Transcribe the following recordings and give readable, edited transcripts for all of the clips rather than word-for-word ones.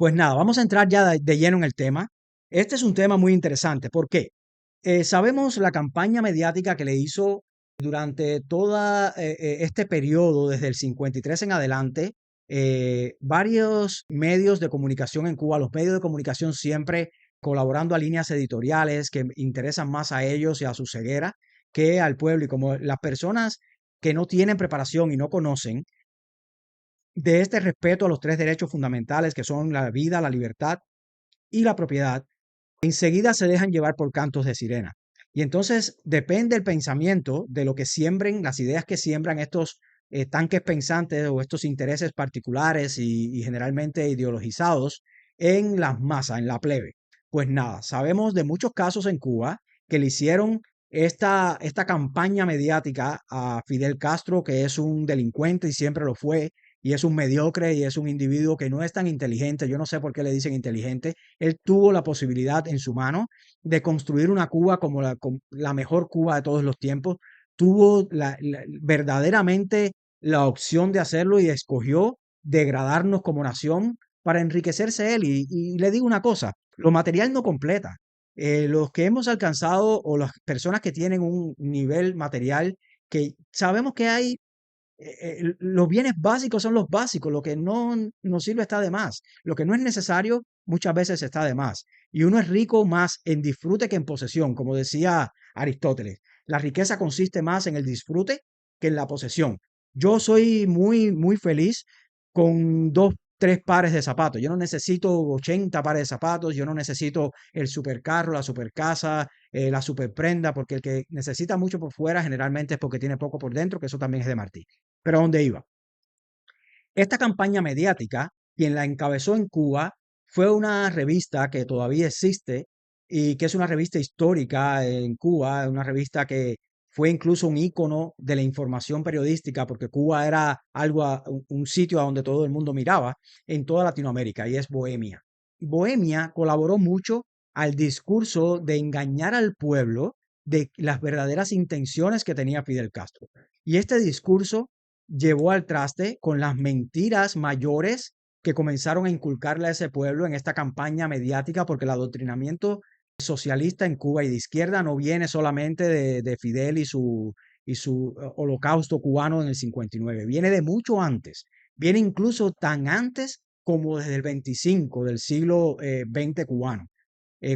Pues nada, vamos a entrar ya de lleno en el tema. Este es un tema muy interesante. ¿Por qué? Sabemos la campaña mediática que le hizo durante todo este periodo, desde el 53 en adelante, varios medios de comunicación en Cuba, los medios de comunicación siempre colaborando a líneas editoriales que interesan más a ellos y a su ceguera que al pueblo. Y como las personas que no tienen preparación y no conocen de este respeto a los tres derechos fundamentales que son la vida, la libertad y la propiedad, enseguida se dejan llevar por cantos de sirena. Y entonces depende el pensamiento de lo que siembren, las ideas que siembran estos tanques pensantes o estos intereses particulares y generalmente ideologizados en las masas, en la plebe. Pues nada, sabemos de muchos casos en Cuba que le hicieron esta campaña mediática a Fidel Castro, que es un delincuente y siempre lo fue, y es un mediocre y es un individuo que no es tan inteligente. Yo no sé por qué le dicen inteligente. Él tuvo la posibilidad en su mano de construir una Cuba como la mejor Cuba de todos los tiempos. Tuvo verdaderamente la opción de hacerlo y escogió degradarnos como nación para enriquecerse él. Y le digo una cosa, lo material no completa. Los que hemos alcanzado o las personas que tienen un nivel material que sabemos que hay los bienes básicos son los básicos, lo que no nos sirve está de más, lo que no es necesario muchas veces está de más. Y uno es rico más en disfrute que en posesión, como decía Aristóteles. La riqueza consiste más en el disfrute que en la posesión. Yo soy muy feliz con dos, tres pares de zapatos. Yo no necesito 80 pares de zapatos, yo no necesito el supercarro, la supercasa, la superprenda, porque el que necesita mucho por fuera generalmente es porque tiene poco por dentro, que eso también es de Martí. Pero ¿a dónde iba? Esta campaña mediática, quien la encabezó en Cuba, fue una revista que todavía existe y que es una revista histórica en Cuba, una revista que fue incluso un ícono de la información periodística, porque Cuba era un sitio a donde todo el mundo miraba en toda Latinoamérica, y es Bohemia. Bohemia colaboró mucho al discurso de engañar al pueblo de las verdaderas intenciones que tenía Fidel Castro. Y este discurso llevó al traste con las mentiras mayores que comenzaron a inculcarle a ese pueblo en esta campaña mediática, porque el adoctrinamiento socialista en Cuba y de izquierda no viene solamente de Fidel y su holocausto cubano en el 59, viene de mucho antes, viene incluso tan antes como desde el 25 del siglo XX cubano,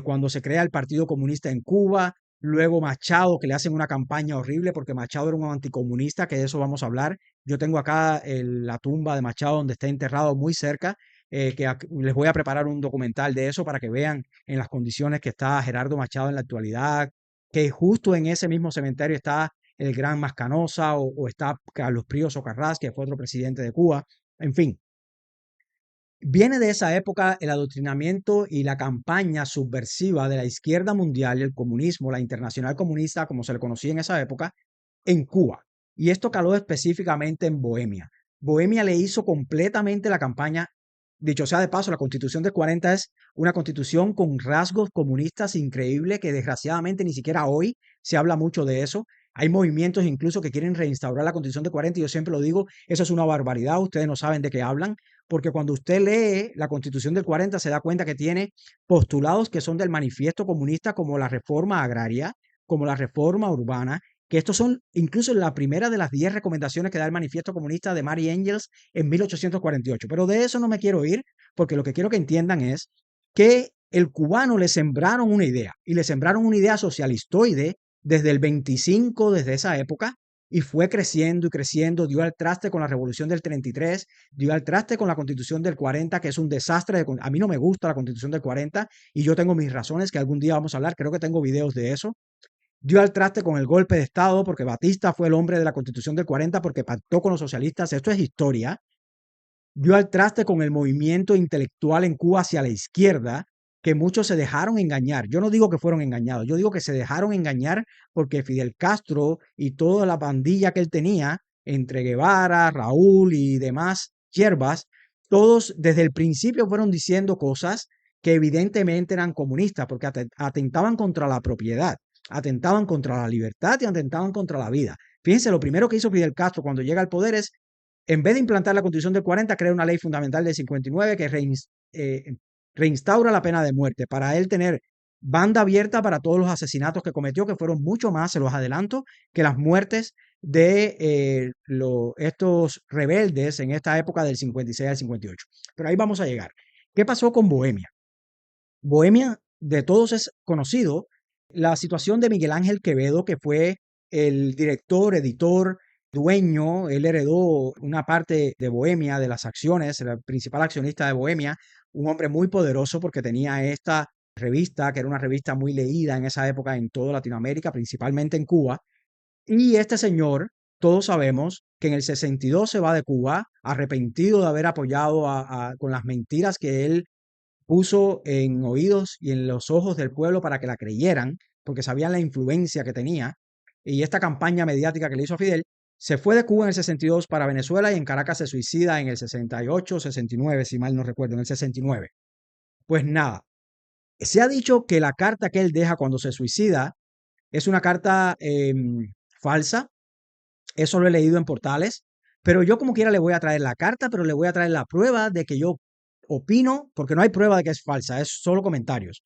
cuando se crea el Partido Comunista en Cuba. Luego Machado, que le hacen una campaña horrible porque Machado era un anticomunista, que de eso vamos a hablar. Yo tengo acá la tumba de Machado donde está enterrado muy cerca, les voy a preparar un documental de eso para que vean en las condiciones que está Gerardo Machado en la actualidad, que justo en ese mismo cementerio está el gran Mascanosa o está Carlos Prío Socarrás, que fue otro presidente de Cuba. En fin, viene de esa época el adoctrinamiento y la campaña subversiva de la izquierda mundial, el comunismo, la internacional comunista, como se le conocía en esa época, en Cuba. Y esto caló específicamente en Bohemia. Bohemia le hizo completamente la campaña. Dicho sea de paso, la Constitución del 40 es una constitución con rasgos comunistas increíbles que desgraciadamente ni siquiera hoy se habla mucho de eso. Hay movimientos incluso que quieren reinstaurar la Constitución del 40 y yo siempre lo digo, eso es una barbaridad, ustedes no saben de qué hablan, porque cuando usted lee la Constitución del 40 se da cuenta que tiene postulados que son del manifiesto comunista, como la reforma agraria, como la reforma urbana, que estos son incluso la primera de las 10 recomendaciones que da el manifiesto comunista de Mary Engels en 1848. Pero de eso no me quiero ir, porque lo que quiero que entiendan es que el cubano le sembraron una idea, y le sembraron una idea socialistoide desde el 25, desde esa época, y fue creciendo y creciendo, dio al traste con la revolución del 33, dio al traste con la constitución del 40, que es un desastre. A mí no me gusta la constitución del 40 y yo tengo mis razones que algún día vamos a hablar, creo que tengo videos de eso. Dio al traste con el golpe de Estado porque Batista fue el hombre de la constitución del 40 porque pactó con los socialistas, esto es historia. Dio al traste con el movimiento intelectual en Cuba hacia la izquierda, que muchos se dejaron engañar. Yo no digo que fueron engañados, yo digo que se dejaron engañar porque Fidel Castro y toda la pandilla que él tenía, entre Guevara, Raúl y demás hierbas, todos desde el principio fueron diciendo cosas que evidentemente eran comunistas, porque atentaban contra la propiedad, atentaban contra la libertad y atentaban contra la vida. Fíjense, lo primero que hizo Fidel Castro cuando llega al poder es, en vez de implantar la Constitución del 40, crea una ley fundamental del 59 que reinstaura la pena de muerte, para él tener banda abierta para todos los asesinatos que cometió, que fueron mucho más, se los adelanto, que las muertes de estos rebeldes en esta época del 56 al 58. Pero ahí vamos a llegar. ¿Qué pasó con Bohemia? Bohemia, de todos es conocido la situación de Miguel Ángel Quevedo, que fue el director, editor, dueño. Él heredó una parte de Bohemia, de las acciones, el principal accionista de Bohemia, un hombre muy poderoso porque tenía esta revista, que era una revista muy leída en esa época en toda Latinoamérica, principalmente en Cuba. Y este señor, todos sabemos que en el 62 se va de Cuba, arrepentido de haber apoyado con las mentiras que él puso en oídos y en los ojos del pueblo para que la creyeran, porque sabían la influencia que tenía, y esta campaña mediática que le hizo a Fidel. Se fue de Cuba en el 62 para Venezuela y en Caracas se suicida en el 68, 69, si mal no recuerdo, en el 69. Pues nada, se ha dicho que la carta que él deja cuando se suicida es una carta falsa. Eso lo he leído en portales, pero yo como quiera le voy a traer la carta, pero le voy a traer la prueba de que yo opino, porque no hay prueba de que es falsa, es solo comentarios,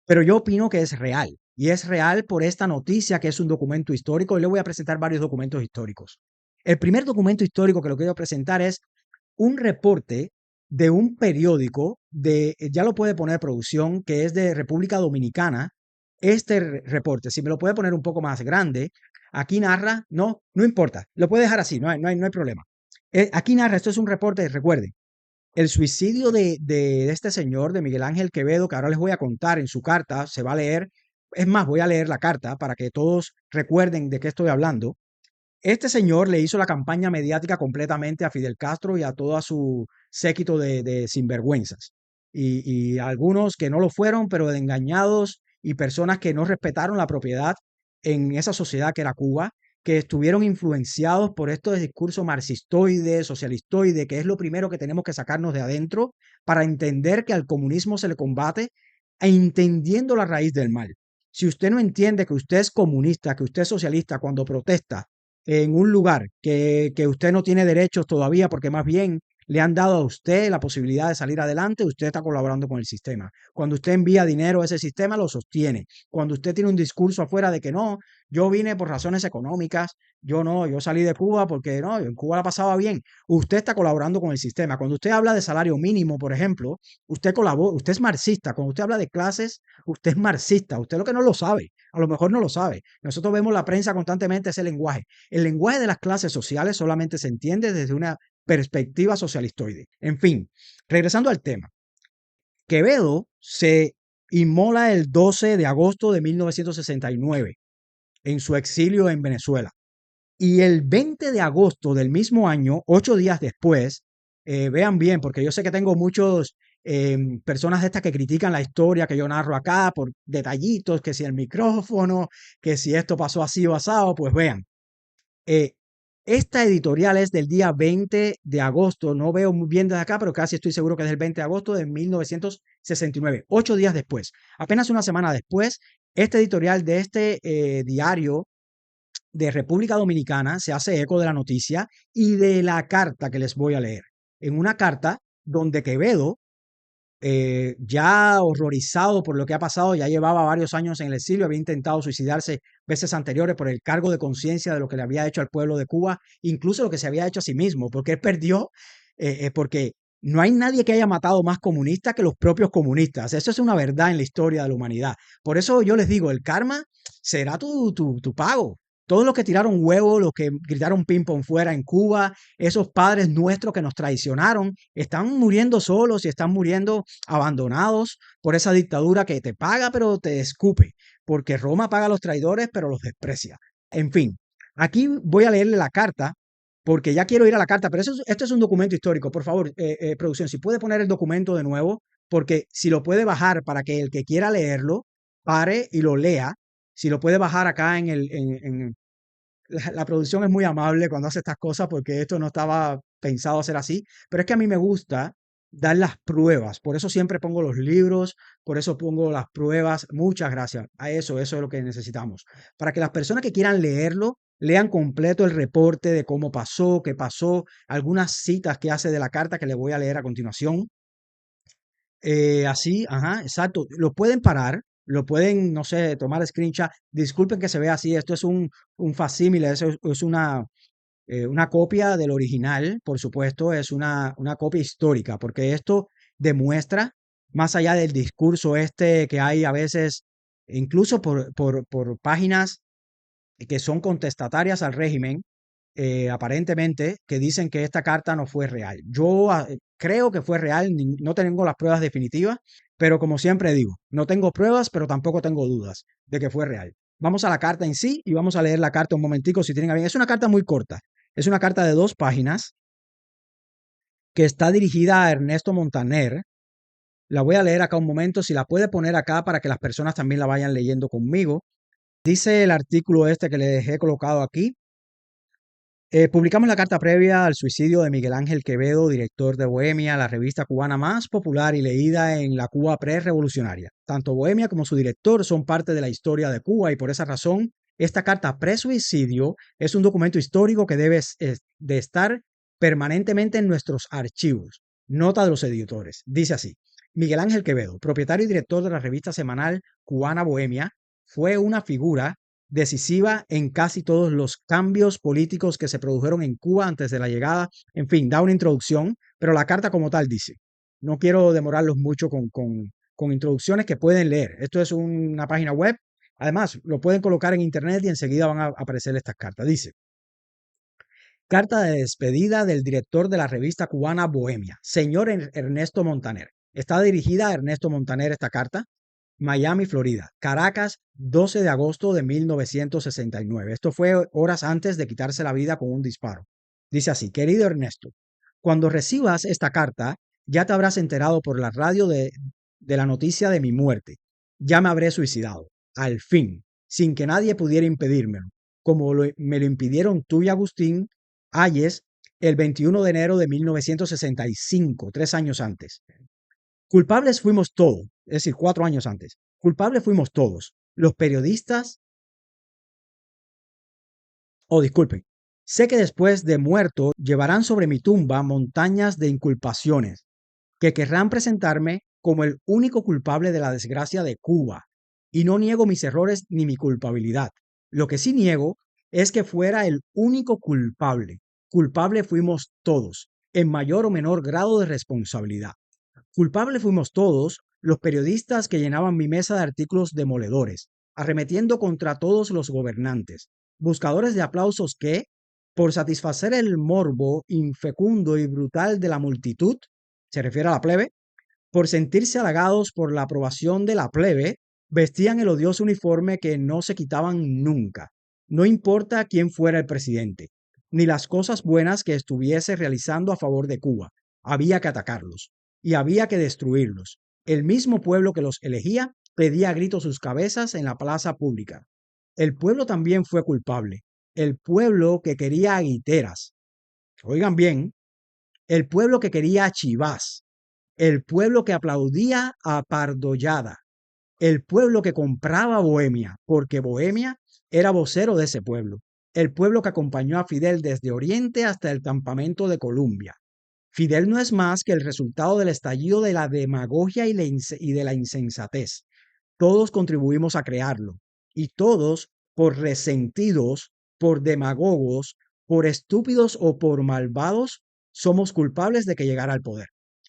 pero yo opino que es real. Y es real por esta noticia que es un documento histórico, y le voy a presentar varios documentos históricos. El primer documento histórico que lo quiero presentar es un reporte de un periódico ya lo puede poner producción, que es de República Dominicana. Este reporte, si me lo puede poner un poco más grande, aquí narra, no importa, lo puede dejar así, no hay problema. Aquí narra, esto es un reporte, recuerden, el suicidio de este señor, de Miguel Ángel Quevedo, que ahora les voy a contar en su carta, se va a leer. Es más, voy a leer la carta para que todos recuerden de qué estoy hablando. Este señor le hizo la campaña mediática completamente a Fidel Castro y a toda su séquito de sinvergüenzas. Y algunos que no lo fueron, pero de engañados, y personas que no respetaron la propiedad en esa sociedad que era Cuba, que estuvieron influenciados por estos discursos marxistoides, socialistoides, que es lo primero que tenemos que sacarnos de adentro para entender que al comunismo se le combate entendiendo la raíz del mal. Si usted no entiende que usted es comunista, que usted es socialista, cuando protesta en un lugar que usted no tiene derechos todavía, porque más bien le han dado a usted la posibilidad de salir adelante, usted está colaborando con el sistema. Cuando usted envía dinero a ese sistema, lo sostiene. Cuando usted tiene un discurso afuera de que no, yo vine por razones económicas, yo no, yo salí de Cuba porque no, en Cuba la pasaba bien, usted está colaborando con el sistema. Cuando usted habla de salario mínimo, por ejemplo, usted colabora, usted es marxista. Cuando usted habla de clases, usted es marxista. Usted lo que no lo sabe, a lo mejor no lo sabe. Nosotros vemos la prensa constantemente ese lenguaje. El lenguaje de las clases sociales solamente se entiende desde una perspectiva socialistoide. En fin, regresando al tema. Quevedo se inmola el 12 de agosto de 1969 en su exilio en Venezuela. Y el 20 de agosto del mismo año, 8 días después, vean bien, porque yo sé que tengo muchos personas de estas que critican la historia que yo narro acá por detallitos, que si el micrófono, que si esto pasó así o asado, pues vean. Eh, esta editorial es del día 20 de agosto, no veo muy bien desde acá, pero casi estoy seguro que es del 20 de agosto de 1969, 8 días después. Apenas una semana después, este editorial de este diario de República Dominicana se hace eco de la noticia y de la carta que les voy a leer. En una carta donde Quevedo, ya horrorizado por lo que ha pasado, ya llevaba varios años en el exilio, había intentado suicidarse veces anteriores por el cargo de conciencia de lo que le había hecho al pueblo de Cuba, incluso lo que se había hecho a sí mismo, porque él perdió, porque no hay nadie que haya matado más comunistas que los propios comunistas. Eso es una verdad en la historia de la humanidad. Por eso yo les digo, el karma será tu pago. Todos los que tiraron huevos, los que gritaron ping pong fuera en Cuba, esos padres nuestros que nos traicionaron, están muriendo solos y están muriendo abandonados por esa dictadura que te paga pero te escupe, porque Roma paga a los traidores pero los desprecia. En fin, aquí voy a leerle la carta porque ya quiero ir a la carta, pero esto es un documento histórico. Por favor, producción, si puede poner el documento de nuevo, porque si lo puede bajar para que el que quiera leerlo pare y lo lea, si lo puede bajar acá la producción es muy amable cuando hace estas cosas porque esto no estaba pensado hacer así, pero es que a mí me gusta dar las pruebas, por eso siempre pongo los libros, por eso pongo las pruebas. Muchas gracias a eso es lo que necesitamos, para que las personas que quieran leerlo lean completo el reporte de cómo pasó, qué pasó, algunas citas que hace de la carta que le voy a leer a continuación. Así, ajá, exacto. Lo pueden parar, lo pueden, no sé, tomar screenshot. Disculpen que se vea así, esto es un facsímile, eso es una copia del original, por supuesto, es una copia histórica, porque esto demuestra, más allá del discurso este que hay a veces, incluso por páginas que son contestatarias al régimen, aparentemente, que dicen que esta carta no fue real. Yo creo que fue real, no tengo las pruebas definitivas, pero como siempre digo, no tengo pruebas, pero tampoco tengo dudas de que fue real. Vamos a la carta en sí y vamos a leer la carta un momentico si tienen a bien. Es una carta muy corta, es una carta de 2 páginas que está dirigida a Ernesto Montaner. La voy a leer acá un momento, si la puede poner acá para que las personas también la vayan leyendo conmigo. Dice el artículo este que le dejé colocado aquí. Publicamos la carta previa al suicidio de Miguel Ángel Quevedo, director de Bohemia, la revista cubana más popular y leída en la Cuba prerevolucionaria. Tanto Bohemia como su director son parte de la historia de Cuba y por esa razón, esta carta pre-suicidio es un documento histórico que debe de estar permanentemente en nuestros archivos. Nota de los editores. Dice así: Miguel Ángel Quevedo, propietario y director de la revista semanal cubana Bohemia, fue una figura decisiva en casi todos los cambios políticos que se produjeron en Cuba antes de la llegada. En fin, da una introducción, pero la carta como tal dice, no quiero demorarlos mucho con introducciones que pueden leer. Esto es una página web. Además, lo pueden colocar en internet y enseguida van a aparecer estas cartas. Dice, carta de despedida del director de la revista cubana Bohemia, señor Ernesto Montaner. Está dirigida a Ernesto Montaner esta carta. Miami, Florida. Caracas, 12 de agosto de 1969. Esto fue horas antes de quitarse la vida con un disparo. Dice así: querido Ernesto, cuando recibas esta carta, ya te habrás enterado por la radio de la noticia de mi muerte. Ya me habré suicidado, al fin, sin que nadie pudiera impedírmelo, como me lo impidieron tú y Agustín Hayes el 21 de enero de 1965, 3 años antes. Culpables fuimos todos, es decir, 4 años antes. Culpables fuimos todos. Los periodistas, disculpen, sé que después de muerto llevarán sobre mi tumba montañas de inculpaciones que querrán presentarme como el único culpable de la desgracia de Cuba. Y no niego mis errores ni mi culpabilidad. Lo que sí niego es que fuera el único culpable. Culpable fuimos todos, en mayor o menor grado de responsabilidad. Culpables fuimos todos los periodistas que llenaban mi mesa de artículos demoledores, arremetiendo contra todos los gobernantes, buscadores de aplausos que, por satisfacer el morbo infecundo y brutal de la multitud, se refiere a la plebe, por sentirse halagados por la aprobación de la plebe, vestían el odioso uniforme que no se quitaban nunca. No importa quién fuera el presidente, ni las cosas buenas que estuviese realizando a favor de Cuba, había que atacarlos y había que destruirlos. El mismo pueblo que los elegía pedía a gritos sus cabezas en la plaza pública. El pueblo también fue culpable. El pueblo que quería a Guiteras. Oigan bien, el pueblo que quería a Chivás. El pueblo que aplaudía a Pardollada. El pueblo que compraba Bohemia, porque Bohemia era vocero de ese pueblo. El pueblo que acompañó a Fidel desde Oriente hasta el campamento de Columbia. Fidel no es más que el resultado del estallido de la demagogia y de la insensatez. Todos contribuimos a crearlo y todos, por resentidos, por demagogos, por estúpidos o por malvados, somos culpables de que llegara al poder.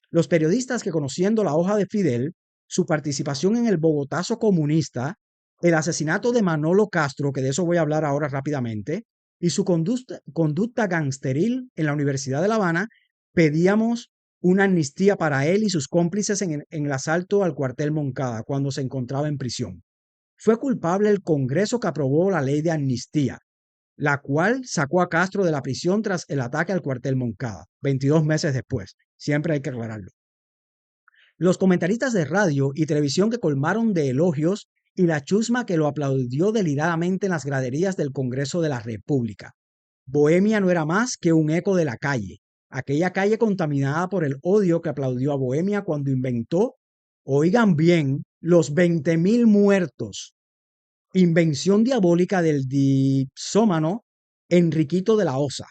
Los periodistas que, conociendo la hoja de Fidel, su participación en el Bogotazo comunista, el asesinato de Manolo Castro, que de eso voy a hablar ahora rápidamente, y su conducta gangsteril en la Universidad de La Habana, pedíamos una amnistía para él y sus cómplices en el asalto al cuartel Moncada cuando se encontraba en prisión. Fue culpable el Congreso que aprobó la ley de amnistía, la cual sacó a Castro de la prisión tras el ataque al cuartel Moncada, 22 meses después. Siempre hay que aclararlo. Los comentaristas de radio y televisión que colmaron de elogios y la chusma que lo aplaudió deliradamente en las graderías del Congreso de la República. Bohemia no era más que un eco de la calle, aquella calle contaminada por el odio que aplaudió a Bohemia cuando inventó, oigan bien, los 20.000 muertos, invención diabólica del dipsómano Enriquito de la Osa,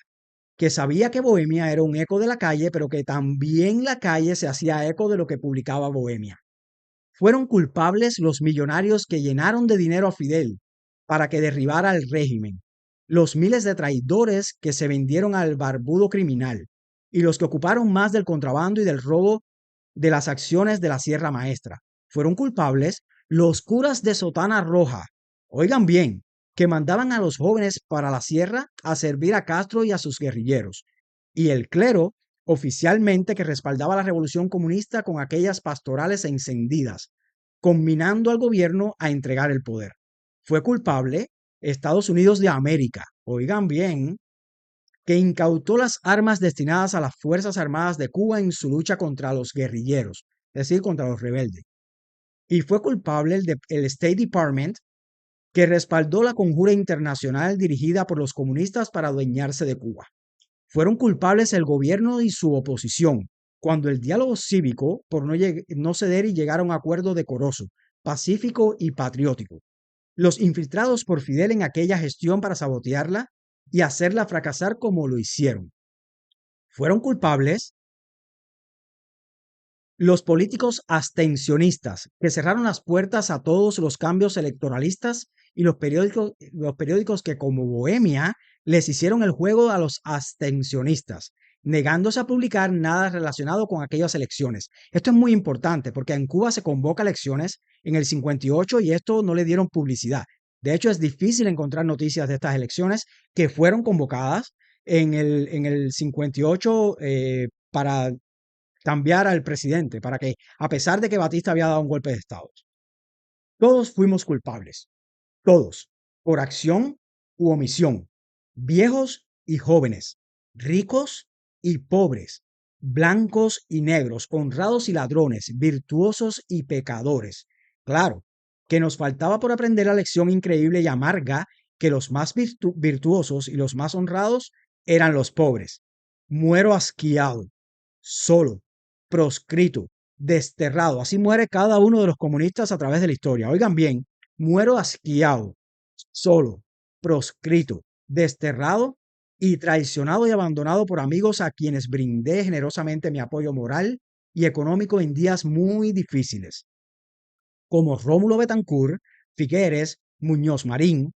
que sabía que Bohemia era un eco de la calle, pero que también la calle se hacía eco de lo que publicaba Bohemia. Fueron culpables los millonarios que llenaron de dinero a Fidel para que derribara el régimen, los miles de traidores que se vendieron al barbudo criminal y los que ocuparon más del contrabando y del robo de las acciones de la Sierra Maestra. Fueron culpables los curas de sotana roja, oigan bien, que mandaban a los jóvenes para la sierra a servir a Castro y a sus guerrilleros, y el clero oficialmente que respaldaba la revolución comunista con aquellas pastorales encendidas, combinando al gobierno a entregar el poder. Fue culpable Estados Unidos de América, oigan bien, que incautó las armas destinadas a las Fuerzas Armadas de Cuba en su lucha contra los guerrilleros, es decir, contra los rebeldes. Y fue culpable el State Department, que respaldó la conjura internacional dirigida por los comunistas para adueñarse de Cuba. Fueron culpables el gobierno y su oposición, cuando el diálogo cívico por no ceder y llegar a un acuerdo decoroso, pacífico y patriótico. Los infiltrados por Fidel en aquella gestión para sabotearla y hacerla fracasar como lo hicieron. Fueron culpables los políticos abstencionistas, que cerraron las puertas a todos los cambios electoralistas y los periódicos que como Bohemia les hicieron el juego a los abstencionistas, negándose a publicar nada relacionado con aquellas elecciones. Esto es muy importante porque en Cuba se convoca elecciones en el 58 y esto no le dieron publicidad. De hecho, es difícil encontrar noticias de estas elecciones que fueron convocadas en el 58 para cambiar al presidente, para que, a pesar de que Batista había dado un golpe de Estado, todos fuimos culpables, todos, por acción u omisión, viejos y jóvenes, ricos y pobres, blancos y negros, honrados y ladrones, virtuosos y pecadores. Claro, que nos faltaba por aprender la lección increíble y amarga que los más virtuosos y los más honrados eran los pobres. Muero asqueado, solo, proscrito, desterrado. Así muere cada uno de los comunistas a través de la historia. Oigan bien, muero asqueado, solo, proscrito, desterrado y traicionado y abandonado por amigos a quienes brindé generosamente mi apoyo moral y económico en días muy difíciles, como Rómulo Betancourt, Figueres, Muñoz Marín,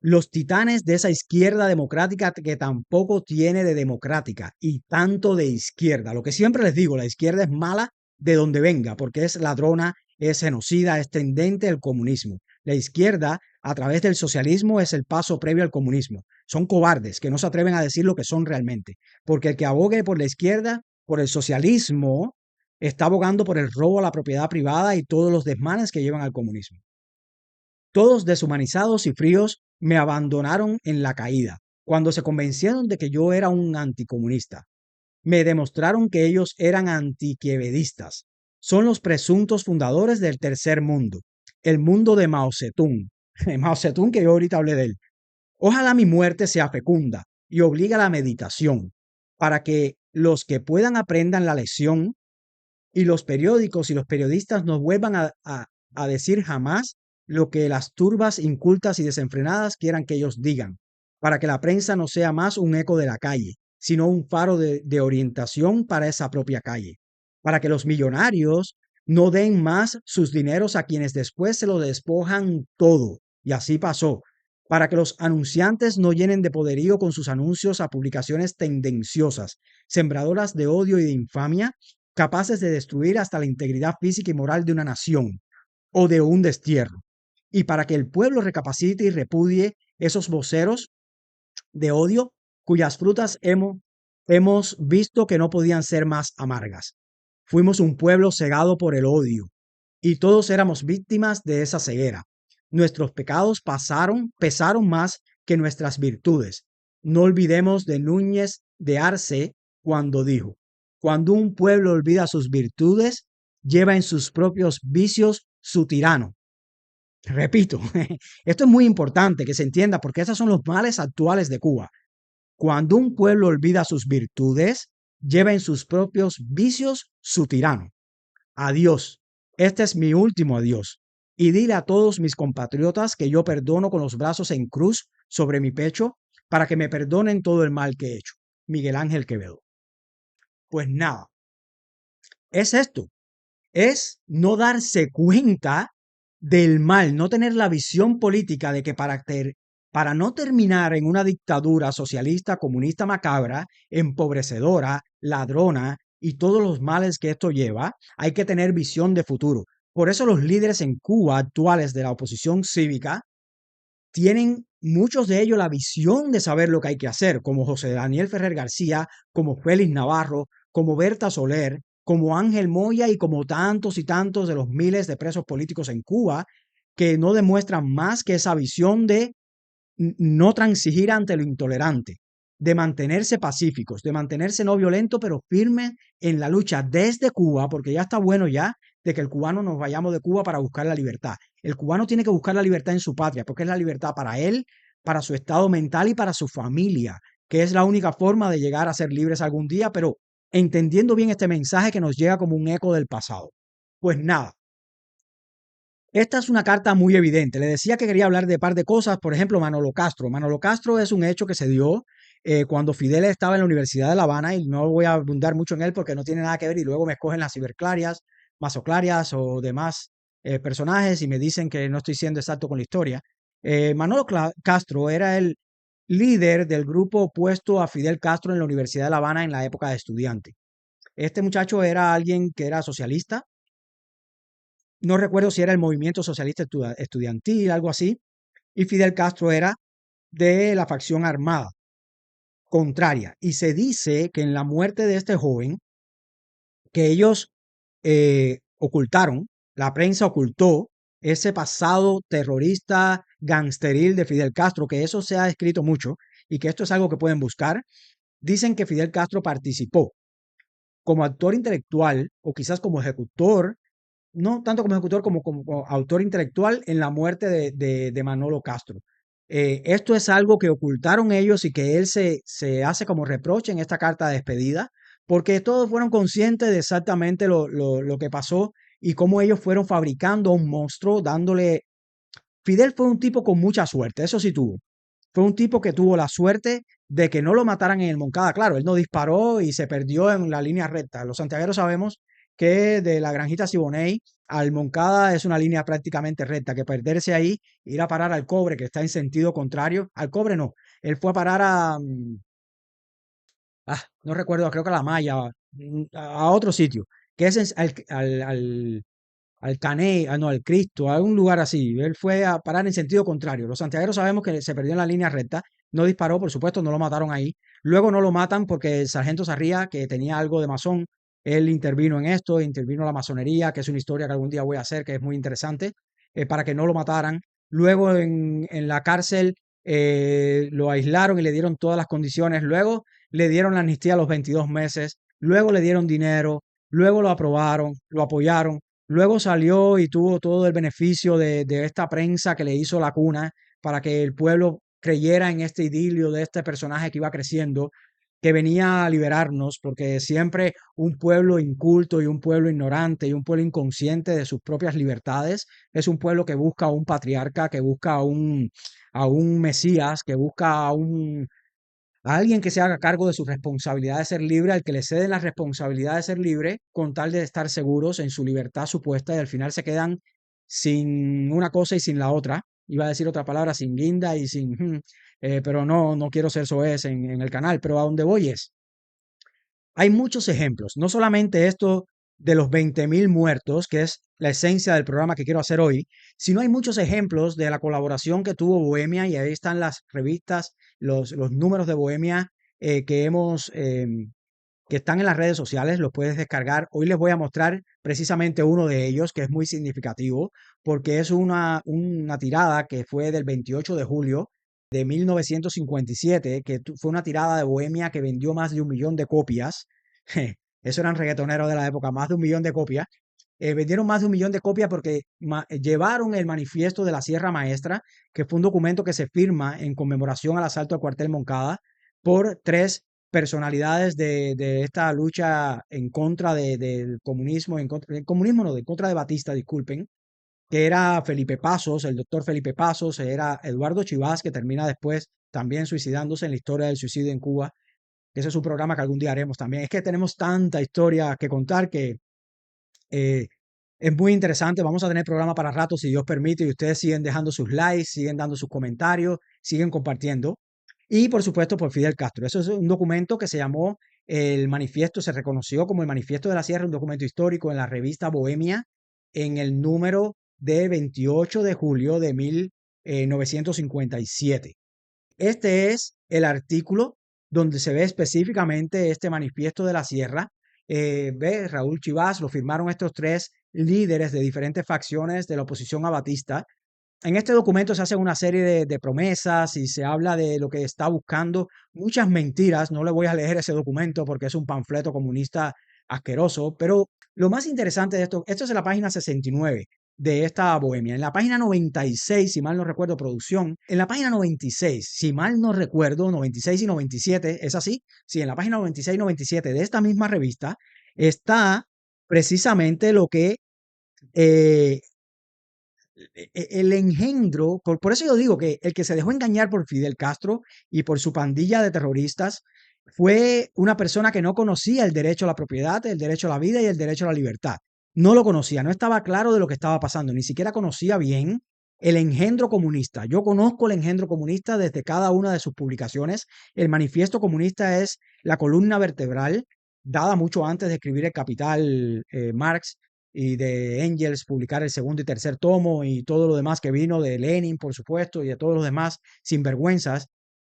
los titanes de esa izquierda democrática que tampoco tiene de democrática y tanto de izquierda. Lo que siempre les digo, la izquierda es mala de donde venga, porque es ladrona, es genocida, es tendente al comunismo. La izquierda, a través del socialismo, es el paso previo al comunismo. Son cobardes que no se atreven a decir lo que son realmente, porque el que abogue por la izquierda, por el socialismo, está abogando por el robo a la propiedad privada y todos los desmanes que llevan al comunismo. Todos deshumanizados y fríos me abandonaron en la caída, cuando se convencieron de que yo era un anticomunista. Me demostraron que ellos eran antiquevedistas. Son los presuntos fundadores del tercer mundo, el mundo de Mao Zedong. Mao Zedong, que yo ahorita hablé de él. Ojalá mi muerte sea fecunda y obligue a la meditación, para que los que puedan aprendan la lección y los periódicos y los periodistas no vuelvan a decir jamás lo que las turbas incultas y desenfrenadas quieran que ellos digan, para que la prensa no sea más un eco de la calle, sino un faro de orientación para esa propia calle, para que los millonarios no den más sus dineros a quienes después se lo despojan todo, y así pasó, para que los anunciantes no llenen de poderío con sus anuncios a publicaciones tendenciosas, sembradoras de odio y de infamia, capaces de destruir hasta la integridad física y moral de una nación o de un destierro, y para que el pueblo recapacite y repudie esos voceros de odio cuyas frutas hemos visto que no podían ser más amargas. Fuimos un pueblo cegado por el odio y todos éramos víctimas de esa ceguera. Nuestros pecados pesaron más que nuestras virtudes. No olvidemos de Núñez de Arce cuando dijo: cuando un pueblo olvida sus virtudes, lleva en sus propios vicios su tirano. Repito, esto es muy importante que se entienda porque esos son los males actuales de Cuba. Cuando un pueblo olvida sus virtudes, lleva en sus propios vicios su tirano. Adiós. Este es mi último adiós. Y dile a todos mis compatriotas que yo perdono con los brazos en cruz sobre mi pecho para que me perdonen todo el mal que he hecho. Miguel Ángel Quevedo. Pues nada, es esto, es no darse cuenta del mal, no tener la visión política de que para no terminar en una dictadura socialista, comunista macabra, empobrecedora, ladrona y todos los males que esto lleva, hay que tener visión de futuro. Por eso los líderes en Cuba actuales de la oposición cívica tienen muchos de ellos la visión de saber lo que hay que hacer, como José Daniel Ferrer García, como Félix Navarro, como Berta Soler, como Ángel Moya y como tantos y tantos de los miles de presos políticos en Cuba que no demuestran más que esa visión de no transigir ante lo intolerante, de mantenerse pacíficos, de mantenerse no violentos, pero firmes en la lucha desde Cuba, porque ya está bueno ya de que el cubano nos vayamos de Cuba para buscar la libertad. El cubano tiene que buscar la libertad en su patria, porque es la libertad para él, para su estado mental y para su familia, que es la única forma de llegar a ser libres algún día, pero entendiendo bien este mensaje que nos llega como un eco del pasado. Pues nada, esta es una carta muy evidente. Le decía que quería hablar de un par de cosas. Por ejemplo, Manolo Castro. Manolo Castro es un hecho que se dio cuando Fidel estaba en la Universidad de La Habana y no voy a abundar mucho en él porque no tiene nada que ver y luego me escogen las ciberclarias, masoclarias o demás personajes y me dicen que no estoy siendo exacto con la historia. Manolo Castro era el líder del grupo opuesto a Fidel Castro en la Universidad de La Habana en la época de estudiante. Este muchacho era alguien que era socialista, no recuerdo si era el movimiento socialista estudiantil, algo así, y Fidel Castro era de la facción armada contraria. Y se dice que en la muerte de este joven, que ellos ocultaron, la prensa ocultó ese pasado terrorista, gangsteril de Fidel Castro, que eso se ha escrito mucho y que esto es algo que pueden buscar. Dicen que Fidel Castro participó como actor intelectual o quizás como ejecutor, no tanto como ejecutor como autor intelectual en la muerte de Manolo Castro. Esto es algo que ocultaron ellos y que él se hace como reproche en esta carta de despedida, porque todos fueron conscientes de exactamente lo que pasó y cómo ellos fueron fabricando un monstruo, dándole... Fidel fue un tipo con mucha suerte, eso sí tuvo. Fue un tipo que tuvo la suerte de que no lo mataran en el Moncada. Claro, él no disparó y se perdió en la línea recta. Los santiagueros sabemos que de la Granjita Siboney al Moncada es una línea prácticamente recta, que perderse ahí, ir a parar al Cobre, que está en sentido contrario. Al Cobre no, él fue a parar a, no recuerdo, creo que a La Maya, a otro sitio, que es al Caney, no, al Cristo, a un lugar así. Él fue a parar en sentido contrario. Los santiagueros sabemos que se perdió en la línea recta, no disparó, por supuesto, no lo mataron ahí. Luego no lo matan porque el sargento Sarría, que tenía algo de masón, él intervino en esto, intervino la masonería, que es una historia que algún día voy a hacer, que es muy interesante, para que no lo mataran. Luego en la cárcel lo aislaron y le dieron todas las condiciones. Luego le dieron la amnistía a los 22 meses. Luego le dieron dinero. Luego lo aprobaron, lo apoyaron. Luego salió y tuvo todo el beneficio de esta prensa que le hizo la cuna para que el pueblo creyera en este idilio de este personaje que iba creciendo, que venía a liberarnos, porque siempre un pueblo inculto y un pueblo ignorante y un pueblo inconsciente de sus propias libertades es un pueblo que busca a un patriarca, que busca a un Mesías, que busca a alguien que se haga cargo de su responsabilidad de ser libre, al que le ceden la responsabilidad de ser libre, con tal de estar seguros en su libertad supuesta y al final se quedan sin una cosa y sin la otra. Iba a decir otra palabra, sin guinda y sin... pero no quiero ser soez en el canal, pero a donde voy es, hay muchos ejemplos, no solamente esto de los 20.000 muertos, que es la esencia del programa que quiero hacer hoy, sino hay muchos ejemplos de la colaboración que tuvo Bohemia y ahí están las revistas, los números de Bohemia que que están en las redes sociales, los puedes descargar. Hoy les voy a mostrar precisamente uno de ellos que es muy significativo porque es una tirada que fue del 28 de julio de 1957, que fue una tirada de Bohemia que vendió más de 1 millón de copias. Eso eran reggaetoneros de la época, más de 1 millón de copias. Vendieron más de 1 millón de copias porque llevaron el manifiesto de la Sierra Maestra, que fue un documento que se firma en conmemoración al asalto al cuartel Moncada por tres personalidades de esta lucha en contra del comunismo, en contra, del comunismo no, en contra de Batista, disculpen, que era Felipe Pasos, el doctor Felipe Pasos, era Eduardo Chivás, que termina después también suicidándose en la historia del suicidio en Cuba. Ese es un programa que algún día haremos también. Es que tenemos tanta historia que contar que eh, es muy interesante. Vamos a tener programa para rato, si Dios permite, y ustedes siguen dejando sus likes, siguen dando sus comentarios, siguen compartiendo. Y por supuesto, por Fidel Castro. Eso es un documento que se llamó el manifiesto, se reconoció como el Manifiesto de la Sierra, un documento histórico en la revista Bohemia, en el número de 28 de julio de 1957. Este es el artículo donde se ve específicamente este manifiesto de la Sierra. Ve, Raúl Chivás, lo firmaron estos tres líderes de diferentes facciones de la oposición a Batista. En este documento se hace una serie de promesas y se habla de lo que está buscando, muchas mentiras. No le voy a leer ese documento porque es un panfleto comunista asqueroso, pero lo más interesante de esto es en la página 69 de esta Bohemia. En la página 96, si mal no recuerdo, producción, en la página 96, si mal no recuerdo, 96 y 97, ¿es así? Sí, en la página 96 y 97 de esta misma revista está precisamente lo que eh, el engendro, por eso yo digo que el que se dejó engañar por Fidel Castro y por su pandilla de terroristas fue una persona que no conocía el derecho a la propiedad, el derecho a la vida y el derecho a la libertad. No lo conocía, no estaba claro de lo que estaba pasando, ni siquiera conocía bien el engendro comunista. Yo conozco el engendro comunista desde cada una de sus publicaciones. El manifiesto comunista es la columna vertebral dada mucho antes de escribir El Capital, Marx, y de Engels publicar el segundo y tercer tomo y todo lo demás que vino de Lenin, por supuesto, y de todos los demás sinvergüenzas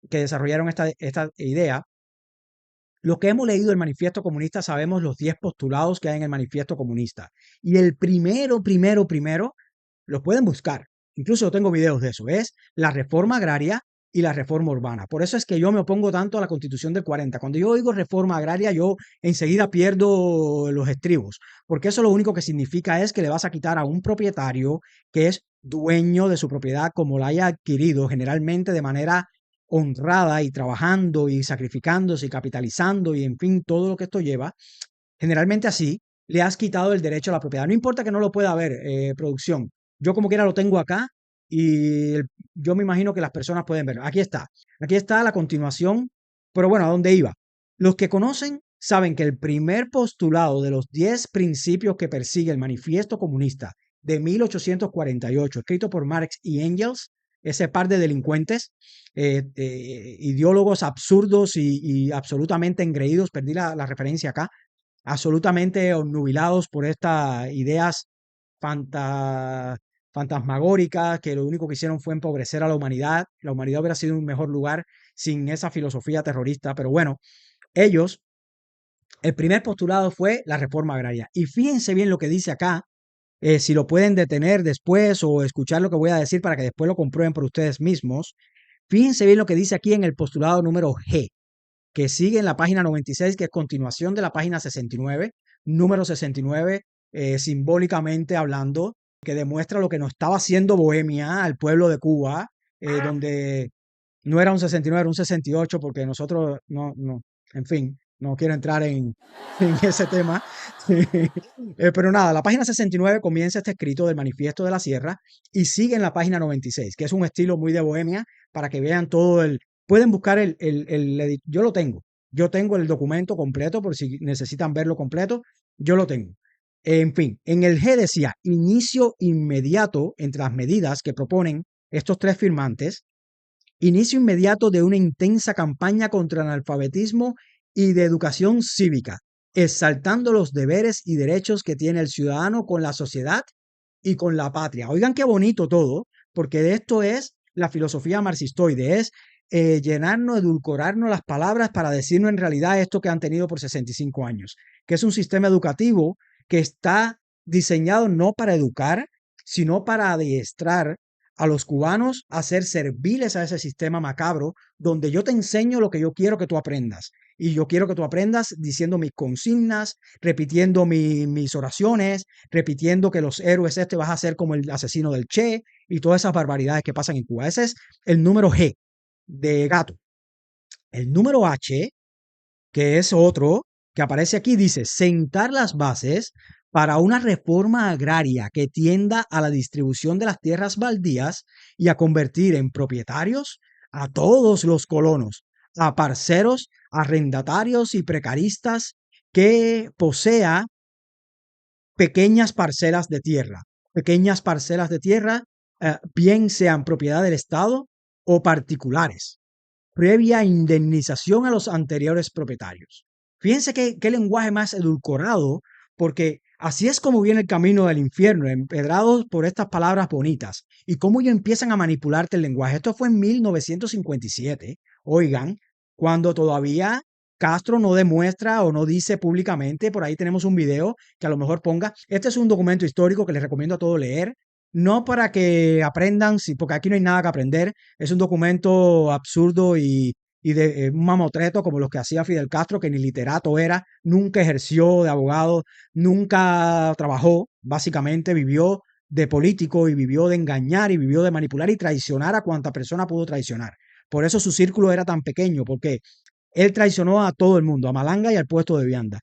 que desarrollaron esta idea. Los que hemos leído el manifiesto comunista sabemos los 10 postulados que hay en el manifiesto comunista. Y el primero, los pueden buscar. Incluso yo tengo videos de eso. Es la reforma agraria y la reforma urbana. Por eso es que yo me opongo tanto a la Constitución del 40. Cuando yo oigo reforma agraria, yo enseguida pierdo los estribos, porque eso lo único que significa es que le vas a quitar a un propietario que es dueño de su propiedad como la haya adquirido, generalmente de manera honrada y trabajando y sacrificándose y capitalizando y en fin, todo lo que esto lleva, generalmente así, le has quitado el derecho a la propiedad. No importa que no lo pueda ver, producción. Yo como quiera lo tengo acá y yo me imagino que las personas pueden verlo. Aquí está la continuación, pero bueno, ¿a dónde iba? Los que conocen saben que el primer postulado de los 10 principios que persigue el manifiesto comunista de 1848, escrito por Marx y Engels, ese par de delincuentes, ideólogos absurdos y absolutamente engreídos, perdí la referencia acá, absolutamente obnubilados por estas ideas fanta- fantasmagóricas que lo único que hicieron fue empobrecer a la humanidad. La humanidad hubiera sido un mejor lugar sin esa filosofía terrorista, pero bueno, ellos, el primer postulado fue la reforma agraria. Y fíjense bien lo que dice acá, si lo pueden detener después o escuchar lo que voy a decir para que después lo comprueben por ustedes mismos. Fíjense bien lo que dice aquí en el postulado número G, que sigue en la página 96, que es continuación de la página 69, número 69, simbólicamente hablando, que demuestra lo que nos estaba haciendo Bohemia al pueblo de Cuba, donde no era un 69, era un 68, porque nosotros no, en fin, no quiero entrar en ese tema. Pero nada, la página 69 comienza este escrito del Manifiesto de la Sierra y sigue en la página 96, que es un estilo muy de Bohemia, para que vean todo el... Pueden buscar yo lo tengo. Yo tengo el documento completo por si necesitan verlo completo. Yo lo tengo. En fin, en el G decía inicio inmediato entre las medidas que proponen estos tres firmantes. Inicio inmediato de una intensa campaña contra el analfabetismo y de educación cívica, exaltando los deberes y derechos que tiene el ciudadano con la sociedad y con la patria. Oigan qué bonito todo, porque de esto es la filosofía marxistoide, es llenarnos, edulcorarnos las palabras para decirnos en realidad esto que han tenido por 65 años, que es un sistema educativo que está diseñado no para educar, sino para adiestrar a los cubanos a ser serviles a ese sistema macabro, donde yo te enseño lo que yo quiero que tú aprendas. Y yo quiero que tú aprendas diciendo mis consignas, repitiendo mis oraciones, repitiendo que los héroes vas a ser como el asesino del Che y todas esas barbaridades que pasan en Cuba. Ese es el número G de gato. El número H, que es otro que aparece aquí, dice sentar las bases para una reforma agraria que tienda a la distribución de las tierras baldías y a convertir en propietarios a todos los colonos, a parceros, arrendatarios y precaristas que posea pequeñas parcelas de tierra, bien sean propiedad del Estado o particulares, previa indemnización a los anteriores propietarios. Fíjense qué lenguaje más edulcorado, porque así es como viene el camino del infierno, empedrados por estas palabras bonitas, y cómo ellos empiezan a manipularte el lenguaje. Esto fue en 1957, oigan, cuando todavía Castro no demuestra o no dice públicamente, por ahí tenemos un video que a lo mejor ponga, este es un documento histórico que les recomiendo a todos leer, no para que aprendan, porque aquí no hay nada que aprender, es un documento absurdo y de un mamotreto como los que hacía Fidel Castro, que ni literato era, nunca ejerció de abogado, nunca trabajó, básicamente vivió de político y vivió de engañar y vivió de manipular y traicionar a cuanta persona pudo traicionar. Por eso su círculo era tan pequeño, porque él traicionó a todo el mundo, a Malanga y al puesto de vianda,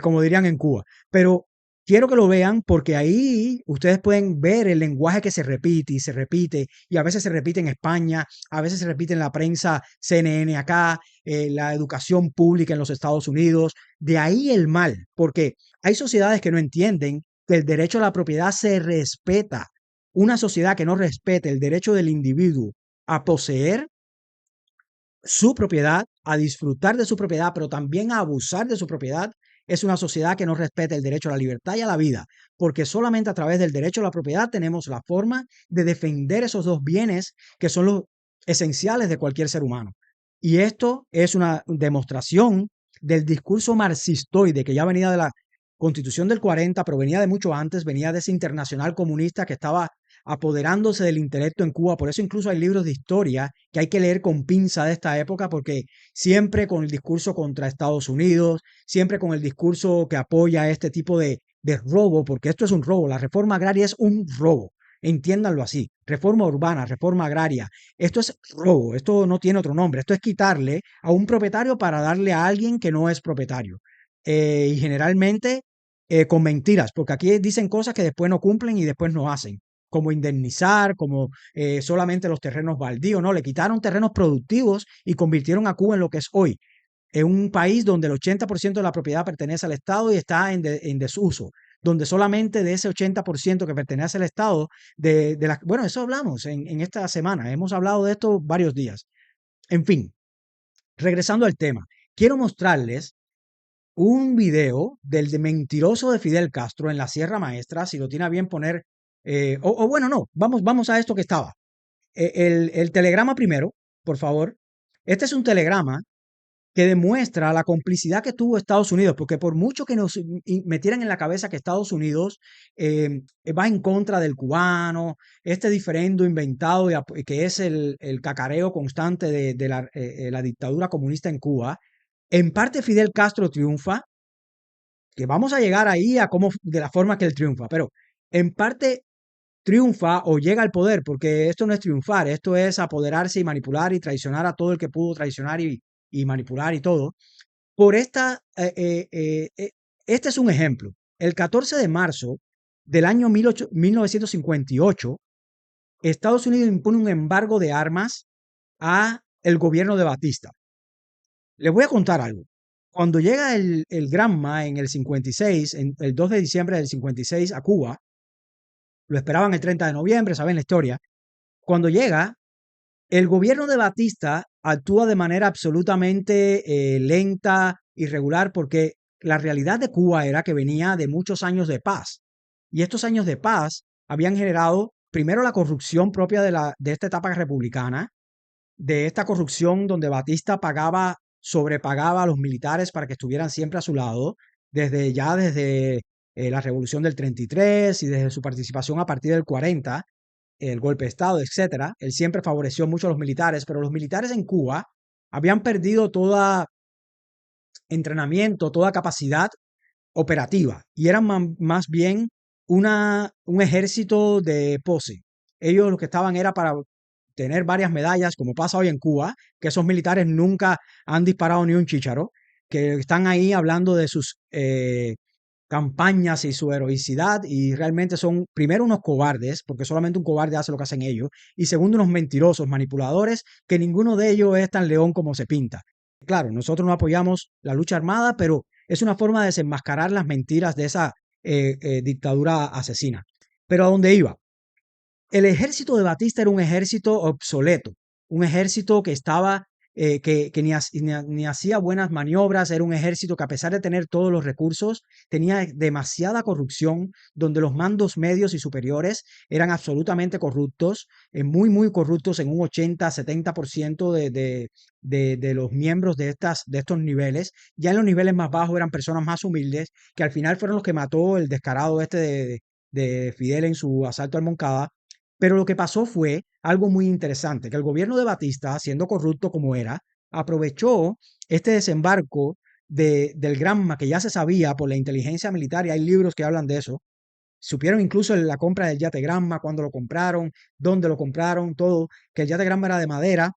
como dirían en Cuba. Pero quiero que lo vean porque ahí ustedes pueden ver el lenguaje que se repite y se repite, y a veces se repite en España, a veces se repite en la prensa CNN acá, la educación pública en los Estados Unidos. De ahí el mal, porque hay sociedades que no entienden que el derecho a la propiedad se respeta. Una sociedad que no respete el derecho del individuo a poseer su propiedad, a disfrutar de su propiedad, pero también a abusar de su propiedad, es una sociedad que no respeta el derecho a la libertad y a la vida, porque solamente a través del derecho a la propiedad tenemos la forma de defender esos dos bienes que son los esenciales de cualquier ser humano. Y esto es una demostración del discurso marxistoide que ya venía de la Constitución del 40, pero venía de mucho antes, venía de ese internacional comunista que estaba apoderándose del intelecto en Cuba. Por eso incluso hay libros de historia que hay que leer con pinza de esta época, porque siempre con el discurso contra Estados Unidos, siempre con el discurso que apoya este tipo de robo, porque esto es un robo, la reforma agraria es un robo. Entiéndanlo así, reforma urbana, reforma agraria. Esto es robo, esto no tiene otro nombre. Esto es quitarle a un propietario para darle a alguien que no es propietario. Y generalmente con mentiras, porque aquí dicen cosas que después no cumplen y después no hacen, como indemnizar, como solamente los terrenos baldíos, ¿no? Le quitaron terrenos productivos y convirtieron a Cuba en lo que es hoy, en un país donde el 80% de la propiedad pertenece al Estado y está en desuso, donde solamente de ese 80% que pertenece al Estado, bueno, eso hablamos en esta semana, hemos hablado de esto varios días. En fin, regresando al tema, quiero mostrarles un video del de mentiroso de Fidel Castro en la Sierra Maestra, si lo tiene a bien poner, o bueno, no, vamos a esto que estaba. El telegrama primero, por favor. Este es un telegrama que demuestra la complicidad que tuvo Estados Unidos, porque por mucho que nos metieran en la cabeza que Estados Unidos va en contra del cubano, este diferendo inventado que es el cacareo constante de la dictadura comunista en Cuba, en parte Fidel Castro triunfa, que vamos a llegar ahí a cómo, de la forma que él triunfa, pero en parte triunfa o llega al poder, porque esto no es triunfar, esto es apoderarse y manipular y traicionar a todo el que pudo traicionar y manipular y todo. Por este es un ejemplo. El 14 de marzo del año 1958, Estados Unidos impone un embargo de armas a el gobierno de Batista. Les voy a contar algo. Cuando llega el Granma en el 56, el 2 de diciembre del 56 a Cuba, lo esperaban el 30 de noviembre, saben la historia. Cuando llega, el gobierno de Batista actúa de manera absolutamente lenta, irregular, porque la realidad de Cuba era que venía de muchos años de paz. Y estos años de paz habían generado primero la corrupción propia de esta etapa republicana, de esta corrupción donde Batista sobrepagaba a los militares para que estuvieran siempre a su lado, desde la revolución del 33 y desde su participación a partir del 40, el golpe de Estado, etcétera. Él siempre favoreció mucho a los militares, pero los militares en Cuba habían perdido todo entrenamiento, toda capacidad operativa y eran más bien un ejército de pose. Ellos lo que estaban era para tener varias medallas, como pasa hoy en Cuba, que esos militares nunca han disparado ni un chícharo, que están ahí hablando de sus campañas y su heroicidad y realmente son, primero, unos cobardes, porque solamente un cobarde hace lo que hacen ellos, y segundo, unos mentirosos, manipuladores, que ninguno de ellos es tan león como se pinta. Claro, nosotros no apoyamos la lucha armada, pero es una forma de desenmascarar las mentiras de esa dictadura asesina. Pero ¿a dónde iba? El ejército de Batista era un ejército obsoleto, un ejército que estaba, que ni hacía buenas maniobras, era un ejército que a pesar de tener todos los recursos, tenía demasiada corrupción, donde los mandos medios y superiores eran absolutamente corruptos, muy corruptos en un 80-70% de los miembros de estos niveles. Ya en los niveles más bajos eran personas más humildes, que al final fueron los que mató el descarado este de Fidel en su asalto al Moncada. Pero lo que pasó fue algo muy interesante, que el gobierno de Batista, siendo corrupto como era, aprovechó este desembarco del Granma, que ya se sabía por la inteligencia militar, y hay libros que hablan de eso. Supieron incluso la compra del yate Granma, cuándo lo compraron, dónde lo compraron, todo, que el yate Granma era de madera,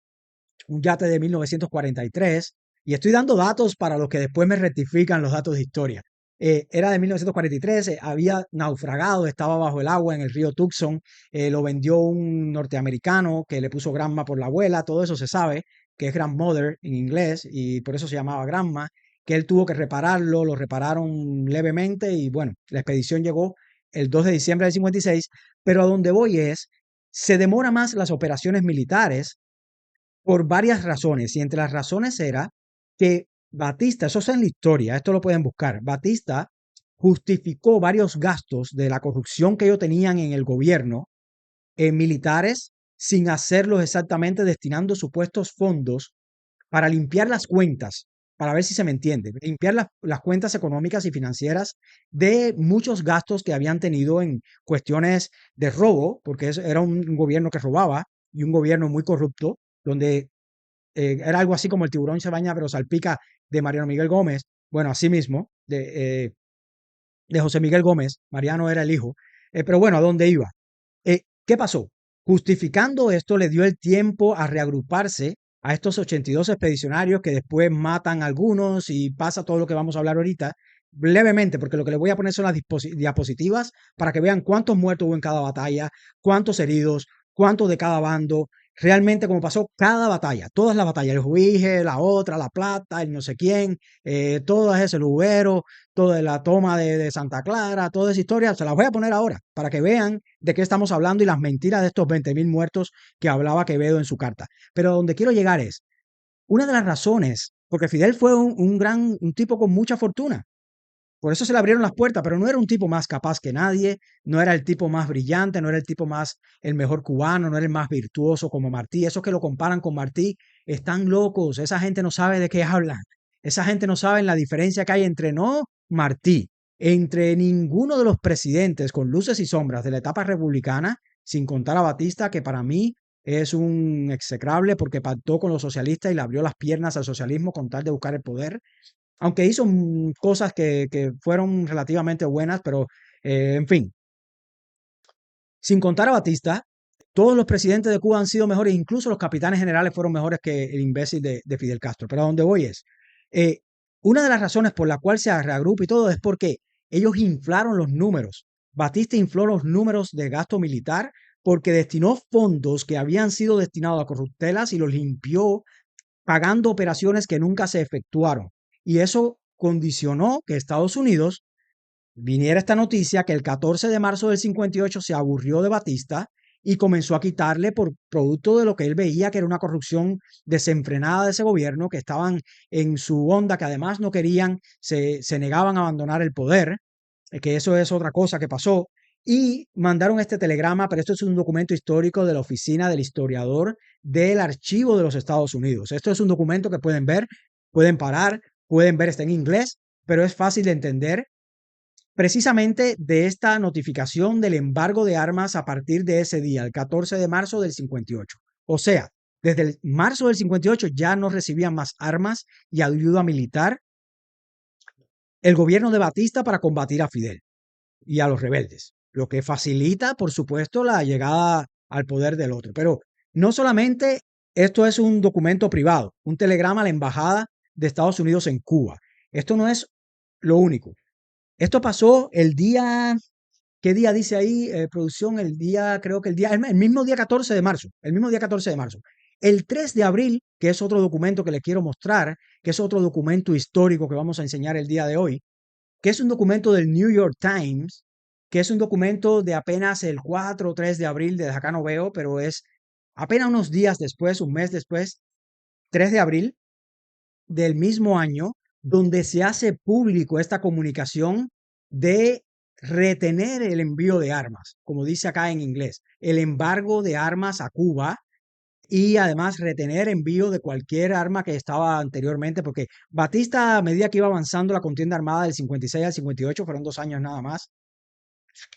un yate de 1943, y estoy dando datos para los que después me rectifican los datos de historia. Era de 1943, había naufragado, estaba bajo el agua en el río Tucson, lo vendió un norteamericano que le puso Granma por la abuela, todo eso se sabe, que es grandmother en inglés, y por eso se llamaba Granma, que él tuvo que repararlo, lo repararon levemente, y bueno, la expedición llegó el 2 de diciembre del 56, pero a donde voy es, se demora más las operaciones militares por varias razones, y entre las razones era que Batista, eso está en la historia, esto lo pueden buscar, Batista justificó varios gastos de la corrupción que ellos tenían en el gobierno en militares sin hacerlos exactamente, destinando supuestos fondos para limpiar las cuentas, para ver si se me entiende, limpiar las cuentas económicas y financieras de muchos gastos que habían tenido en cuestiones de robo, porque era un gobierno que robaba y un gobierno muy corrupto, donde era algo así como el tiburón se baña pero salpica de Mariano Miguel Gómez. Bueno, así mismo, de José Miguel Gómez. Mariano era el hijo. Pero bueno, ¿a dónde iba? ¿Qué pasó? Justificando esto, le dio el tiempo a reagruparse a estos 82 expedicionarios que después matan a algunos y pasa todo lo que vamos a hablar ahorita, brevemente, porque lo que les voy a poner son las diapositivas para que vean cuántos muertos hubo en cada batalla, cuántos heridos, cuántos de cada bando, realmente cómo pasó cada batalla, todas las batallas, el Juige, la otra, la Plata, el no sé quién, todas esas, el Ubero, toda la toma de Santa Clara, toda esa historia, se las voy a poner ahora para que vean de qué estamos hablando y las mentiras de estos 20.000 muertos que hablaba Quevedo en su carta. Pero donde quiero llegar es, una de las razones, porque Fidel fue un tipo con mucha fortuna, por eso se le abrieron las puertas, pero no era un tipo más capaz que nadie, no era el tipo más brillante, no era el tipo más, el mejor cubano, no era el más virtuoso como Martí. Esos que lo comparan con Martí están locos, esa gente no sabe de qué hablan, esa gente no sabe la diferencia que hay entre no Martí, entre ninguno de los presidentes con luces y sombras de la etapa republicana, sin contar a Batista, que para mí es un execrable porque pactó con los socialistas y le abrió las piernas al socialismo con tal de buscar el poder, aunque hizo cosas que fueron relativamente buenas, pero en fin, sin contar a Batista, todos los presidentes de Cuba han sido mejores, incluso los capitanes generales fueron mejores que el imbécil de Fidel Castro. Pero a donde voy es, eh, una de las razones por la cual se reagrupa y todo es porque ellos inflaron los números. Batista infló los números de gasto militar porque destinó fondos que habían sido destinados a corruptelas y los limpió pagando operaciones que nunca se efectuaron. Y eso condicionó que Estados Unidos viniera esta noticia que el 14 de marzo del 58 se aburrió de Batista y comenzó a quitarle por producto de lo que él veía que era una corrupción desenfrenada de ese gobierno, que estaban en su onda, que además no querían, se negaban a abandonar el poder, que eso es otra cosa que pasó, y mandaron este telegrama, pero esto es un documento histórico de la Oficina del Historiador del Archivo de los Estados Unidos. Esto es un documento que pueden ver, pueden parar, pueden ver, está en inglés, pero es fácil de entender precisamente de esta notificación del embargo de armas a partir de ese día, el 14 de marzo del 58. O sea, desde el marzo del 58 ya no recibían más armas y ayuda militar el gobierno de Batista para combatir a Fidel y a los rebeldes, lo que facilita, por supuesto, la llegada al poder del otro. Pero no solamente esto es un documento privado, un telegrama a la embajada de Estados Unidos en Cuba. Esto no es lo único. Esto pasó el día, ¿qué día dice ahí, producción? El día, creo que el mismo día 14 de marzo, el mismo día 14 de marzo. El 3 de abril, que es otro documento que les quiero mostrar, que es otro documento histórico que vamos a enseñar el día de hoy, que es un documento del New York Times, que es un documento de apenas el 4 o 3 de abril, desde acá no veo, pero es apenas unos días después, un mes después, 3 de abril del mismo año, donde se hace público esta comunicación de retener el envío de armas, como dice acá en inglés, el embargo de armas a Cuba y además retener envío de cualquier arma que estaba anteriormente, porque Batista, a medida que iba avanzando la contienda armada del 56 al 58, fueron 2 años nada más,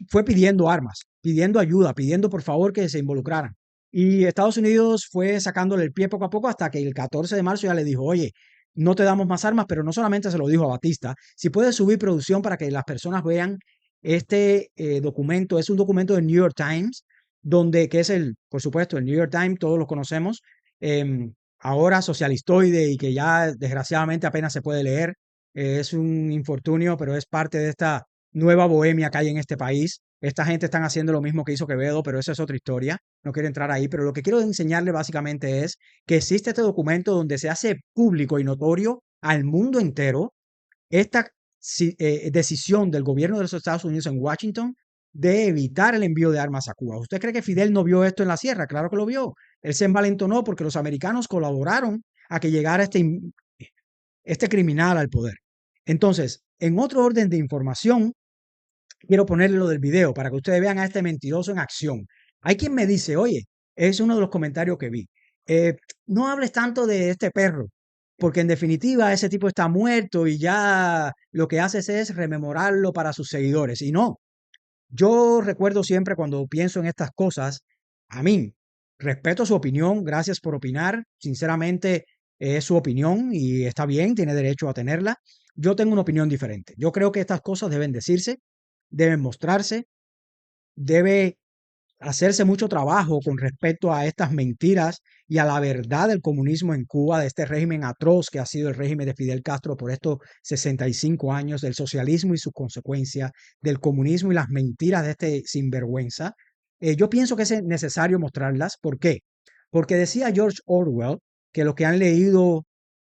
fue pidiendo armas, pidiendo ayuda, pidiendo por favor que se involucraran. Y Estados Unidos fue sacándole el pie poco a poco hasta que el 14 de marzo ya le dijo, oye, no te damos más armas, pero no solamente se lo dijo a Batista, si puedes subir producción para que las personas vean este documento, es un documento del New York Times, donde, que es el, por supuesto, el New York Times, todos lo conocemos, ahora socialistoide y que ya desgraciadamente apenas se puede leer, es un infortunio, pero es parte de esta nueva bohemia que hay en este país. Esta gente están haciendo lo mismo que hizo Quevedo, pero eso es otra historia. No quiero entrar ahí, pero lo que quiero enseñarle básicamente es que existe este documento donde se hace público y notorio al mundo entero esta decisión del gobierno de los Estados Unidos en Washington de evitar el envío de armas a Cuba. ¿Usted cree que Fidel no vio esto en la sierra? Claro que lo vio. Él se envalentonó porque los americanos colaboraron a que llegara este criminal al poder. Entonces, en otro orden de información, quiero ponerle lo del video para que ustedes vean a este mentiroso en acción. Hay quien me dice, oye, es uno de los comentarios que vi, eh, no hables tanto de este perro, porque en definitiva ese tipo está muerto y ya lo que haces es rememorarlo para sus seguidores. Y no, yo recuerdo siempre cuando pienso en estas cosas, a mí, respeto su opinión, gracias por opinar, sinceramente es su opinión y está bien, tiene derecho a tenerla. Yo tengo una opinión diferente. Yo creo que estas cosas deben decirse, deben mostrarse, debe hacerse mucho trabajo con respecto a estas mentiras y a la verdad del comunismo en Cuba, de este régimen atroz que ha sido el régimen de Fidel Castro por estos 65 años, del socialismo y sus consecuencias, del comunismo y las mentiras de este sinvergüenza. Yo pienso que es necesario mostrarlas. ¿Por qué? Porque decía George Orwell, que los que han leído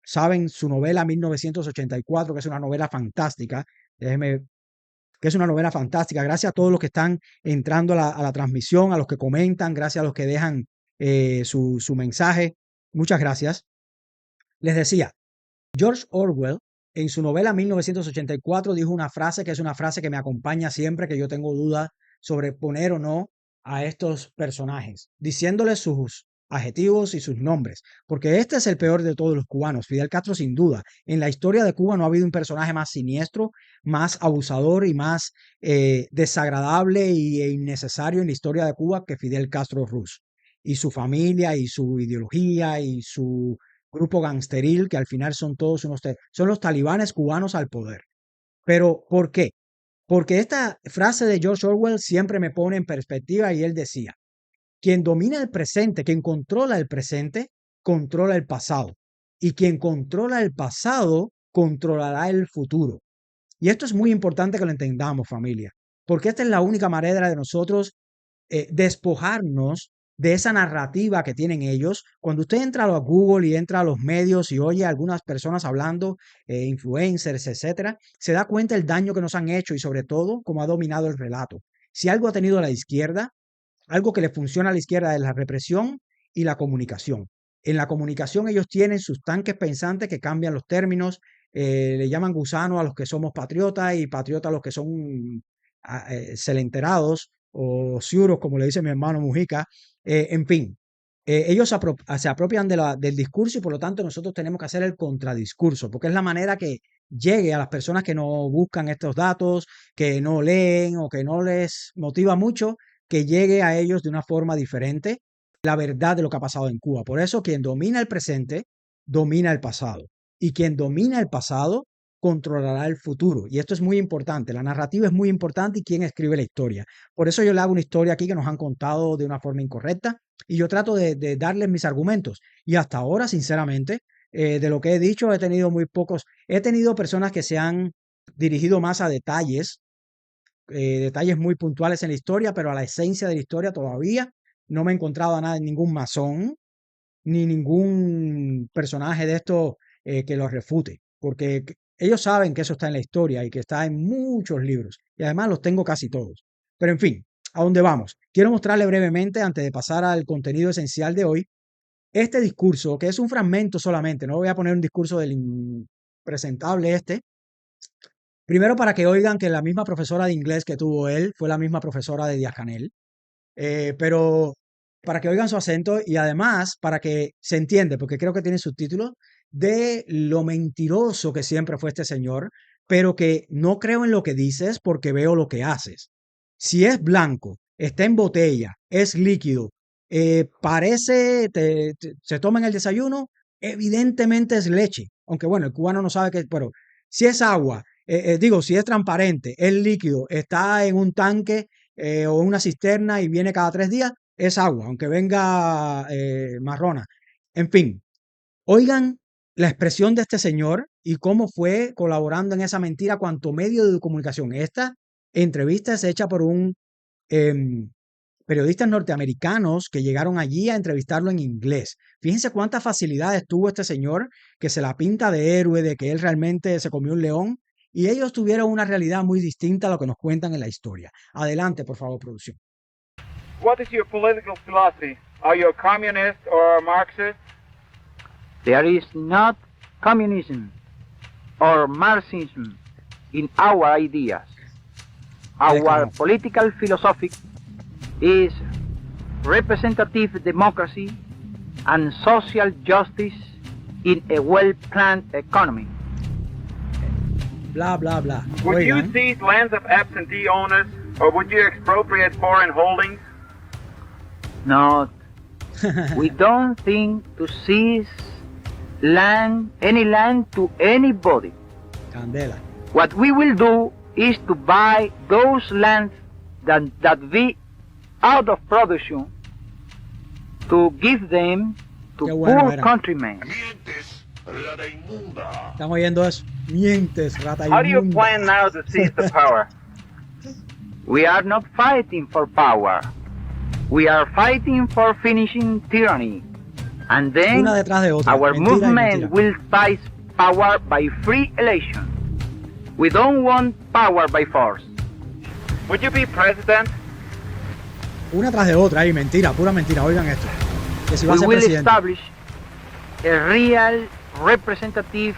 saben su novela 1984, que es una novela fantástica. Déjeme, que es una novela fantástica. Gracias a todos los que están entrando a la transmisión, a los que comentan, gracias a los que dejan su mensaje. Muchas gracias. Les decía, George Orwell en su novela 1984 dijo una frase que es una frase que me acompaña siempre que yo tengo dudas sobre poner o no a estos personajes, diciéndoles sus adjetivos y sus nombres, porque este es el peor de todos los cubanos, Fidel Castro sin duda. En la historia de Cuba no ha habido un personaje más siniestro, más abusador y más desagradable e innecesario en la historia de Cuba que Fidel Castro Ruz. Y su familia y su ideología y su grupo gangsteril que al final son todos son los talibanes cubanos al poder. Pero ¿por qué? Porque esta frase de George Orwell siempre me pone en perspectiva y él decía, quien domina el presente, quien controla el presente, controla el pasado. Y quien controla el pasado, controlará el futuro. Y esto es muy importante que lo entendamos, familia, porque esta es la única manera de nosotros despojarnos de esa narrativa que tienen ellos. Cuando usted entra a Google y entra a los medios y oye a algunas personas hablando, influencers, etcétera, se da cuenta el daño que nos han hecho y sobre todo cómo ha dominado el relato. Si algo ha tenido la izquierda, algo que le funciona a la izquierda es la represión y la comunicación. En la comunicación ellos tienen sus tanques pensantes que cambian los términos, le llaman gusano a los que somos patriotas y patriotas a los que son celenterados o ciuros, como le dice mi hermano Mujica. En fin, ellos se apropian del discurso y por lo tanto nosotros tenemos que hacer el contradiscurso, porque es la manera que llegue a las personas que no buscan estos datos, que no leen o que no les motiva mucho, que llegue a ellos de una forma diferente la verdad de lo que ha pasado en Cuba. Por eso quien domina el presente, domina el pasado. Y quien domina el pasado, controlará el futuro. Y esto es muy importante. La narrativa es muy importante y quién escribe la historia. Por eso yo le hago una historia aquí que nos han contado de una forma incorrecta y yo trato de darles mis argumentos. Y hasta ahora, sinceramente, de lo que he dicho, he tenido muy pocos. He tenido personas que se han dirigido más a detalles, detalles muy puntuales en la historia, pero a la esencia de la historia todavía no me he encontrado a nada, ningún masón ni ningún personaje de esto que lo refute, porque ellos saben que eso está en la historia y que está en muchos libros, y además los tengo casi todos. Pero en fin, ¿a dónde vamos? Quiero mostrarle brevemente, antes de pasar al contenido esencial de hoy, este discurso, que es un fragmento solamente, no voy a poner un discurso del impresentable este, primero para que oigan que la misma profesora de inglés que tuvo él fue la misma profesora de Díaz-Canel, pero para que oigan su acento y además para que se entiende, porque creo que tiene subtítulos, de lo mentiroso que siempre fue este señor, pero que no creo en lo que dices porque veo lo que haces. Si es blanco, está en botella, es líquido, parece, se toma en el desayuno, evidentemente es leche, aunque bueno, el cubano no sabe qué, pero si es agua, digo, si es transparente, es líquido, está en un tanque o en una cisterna y viene cada 3 días, es agua, aunque venga marrona. En fin, oigan la expresión de este señor y cómo fue colaborando en esa mentira cuanto medio de comunicación. Esta entrevista es hecha por un em, periodistas norteamericanos que llegaron allí a entrevistarlo en inglés. Fíjense cuántas facilidades tuvo este señor, que se la pinta de héroe, de que él realmente se comió un león, y ellos tuvieron una realidad muy distinta a lo que nos cuentan en la historia. Adelante, por favor, producción. What is your political philosophy? Are you a communist or a Marxist? There is not communism or Marxism in our ideas. Our political philosophy is representative democracy and social justice in a well-planned economy. Bla, bla, bla. Would you seize lands of absentee owners, or would you expropriate foreign holdings? Not. We don't think to seize any land to anybody. Candela. What we will do is to buy those lands that be out of production, to give them to poor countrymen. ¿Están oyendo eso? Mientes, rata How do you inmunda. plan now to seize the power? We are not fighting for power. We are fighting for finishing tyranny. And then Una detrás de otra. our Mentira y movement mentira. will seize power by free election. We don't want power by force. Would you be president? Una tras de otra, ahí, mentira, pura mentira. Oigan esto. Que si va a We ser will presidente. establish a real representative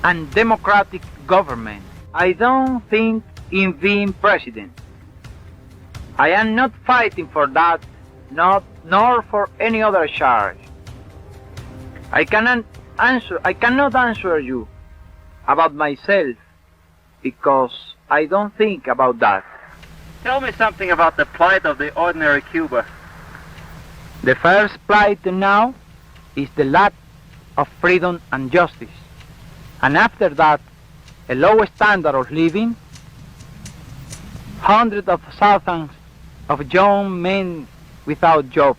and democratic government. I don't think in being president. I am not fighting for that, nor for any other charge. I cannot answer you about myself because I don't think about that. Tell me something about the plight of the ordinary Cuba. The first plight now is the lack of freedom and justice. And after that, a low standard of living, hundreds of thousands of young men without job.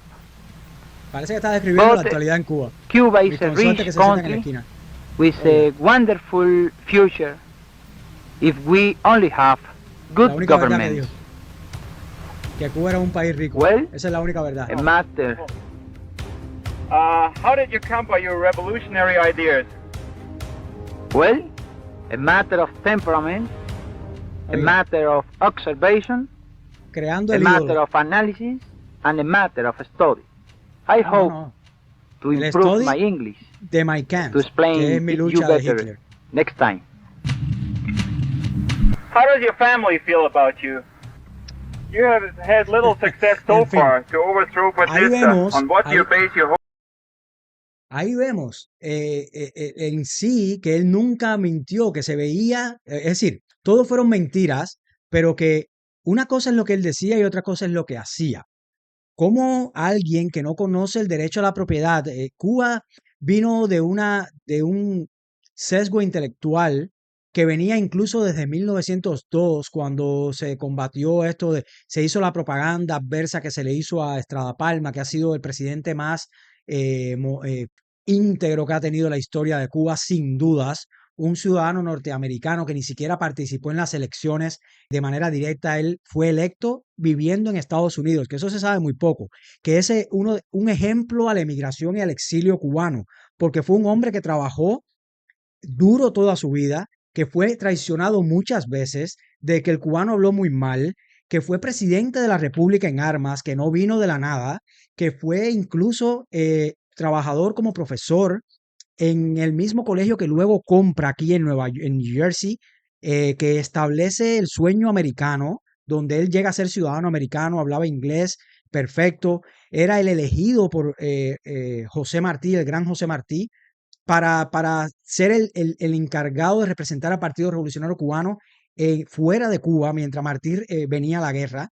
Parece que está describiendo la But actualidad en Cuba. Cuba Mis is a consortes rich que se sientan en la country esquina. with a wonderful future if we only have La good única verdad que government. dijo. Que Cuba era un país rico. Well, Esa es la única verdad. a matter. How did you come by your revolutionary ideas? Well, a matter of temperament, a Oiga, matter of observation, creando a el matter ídolo. of analysis, and a matter of study. I No, hope no. to El improve study my English de My Camp, to explain que es mi it you lucha de better Hitler. next time. How does your family feel about you? You have had little success so En fin. far to overthrow Ahí Batista. vemos, On what do you ahí- base your hope? Ahí vemos en sí que él nunca mintió, que se veía, es decir, todo fueron mentiras, pero que una cosa es lo que él decía y otra cosa es lo que hacía. Como alguien que no conoce el derecho a la propiedad, Cuba vino de un sesgo intelectual que venía incluso desde 1902, cuando se combatió se hizo la propaganda adversa que se le hizo a Estrada Palma, que ha sido el presidente más íntegro que ha tenido la historia de Cuba, sin dudas, un ciudadano norteamericano que ni siquiera participó en las elecciones de manera directa. Él fue electo viviendo en Estados Unidos, que eso se sabe muy poco, que es un ejemplo a la emigración y al exilio cubano, porque fue un hombre que trabajó duro toda su vida, que fue traicionado muchas veces, de que el cubano habló muy mal, que fue presidente de la República en armas, que no vino de la nada, que fue incluso trabajador como profesor en el mismo colegio que luego compra aquí en New Jersey, que establece el sueño americano, donde él llega a ser ciudadano americano, hablaba inglés perfecto, era el elegido por José Martí, el gran José Martí, para ser el encargado de representar al Partido Revolucionario Cubano fuera de Cuba, mientras Martí venía a la guerra.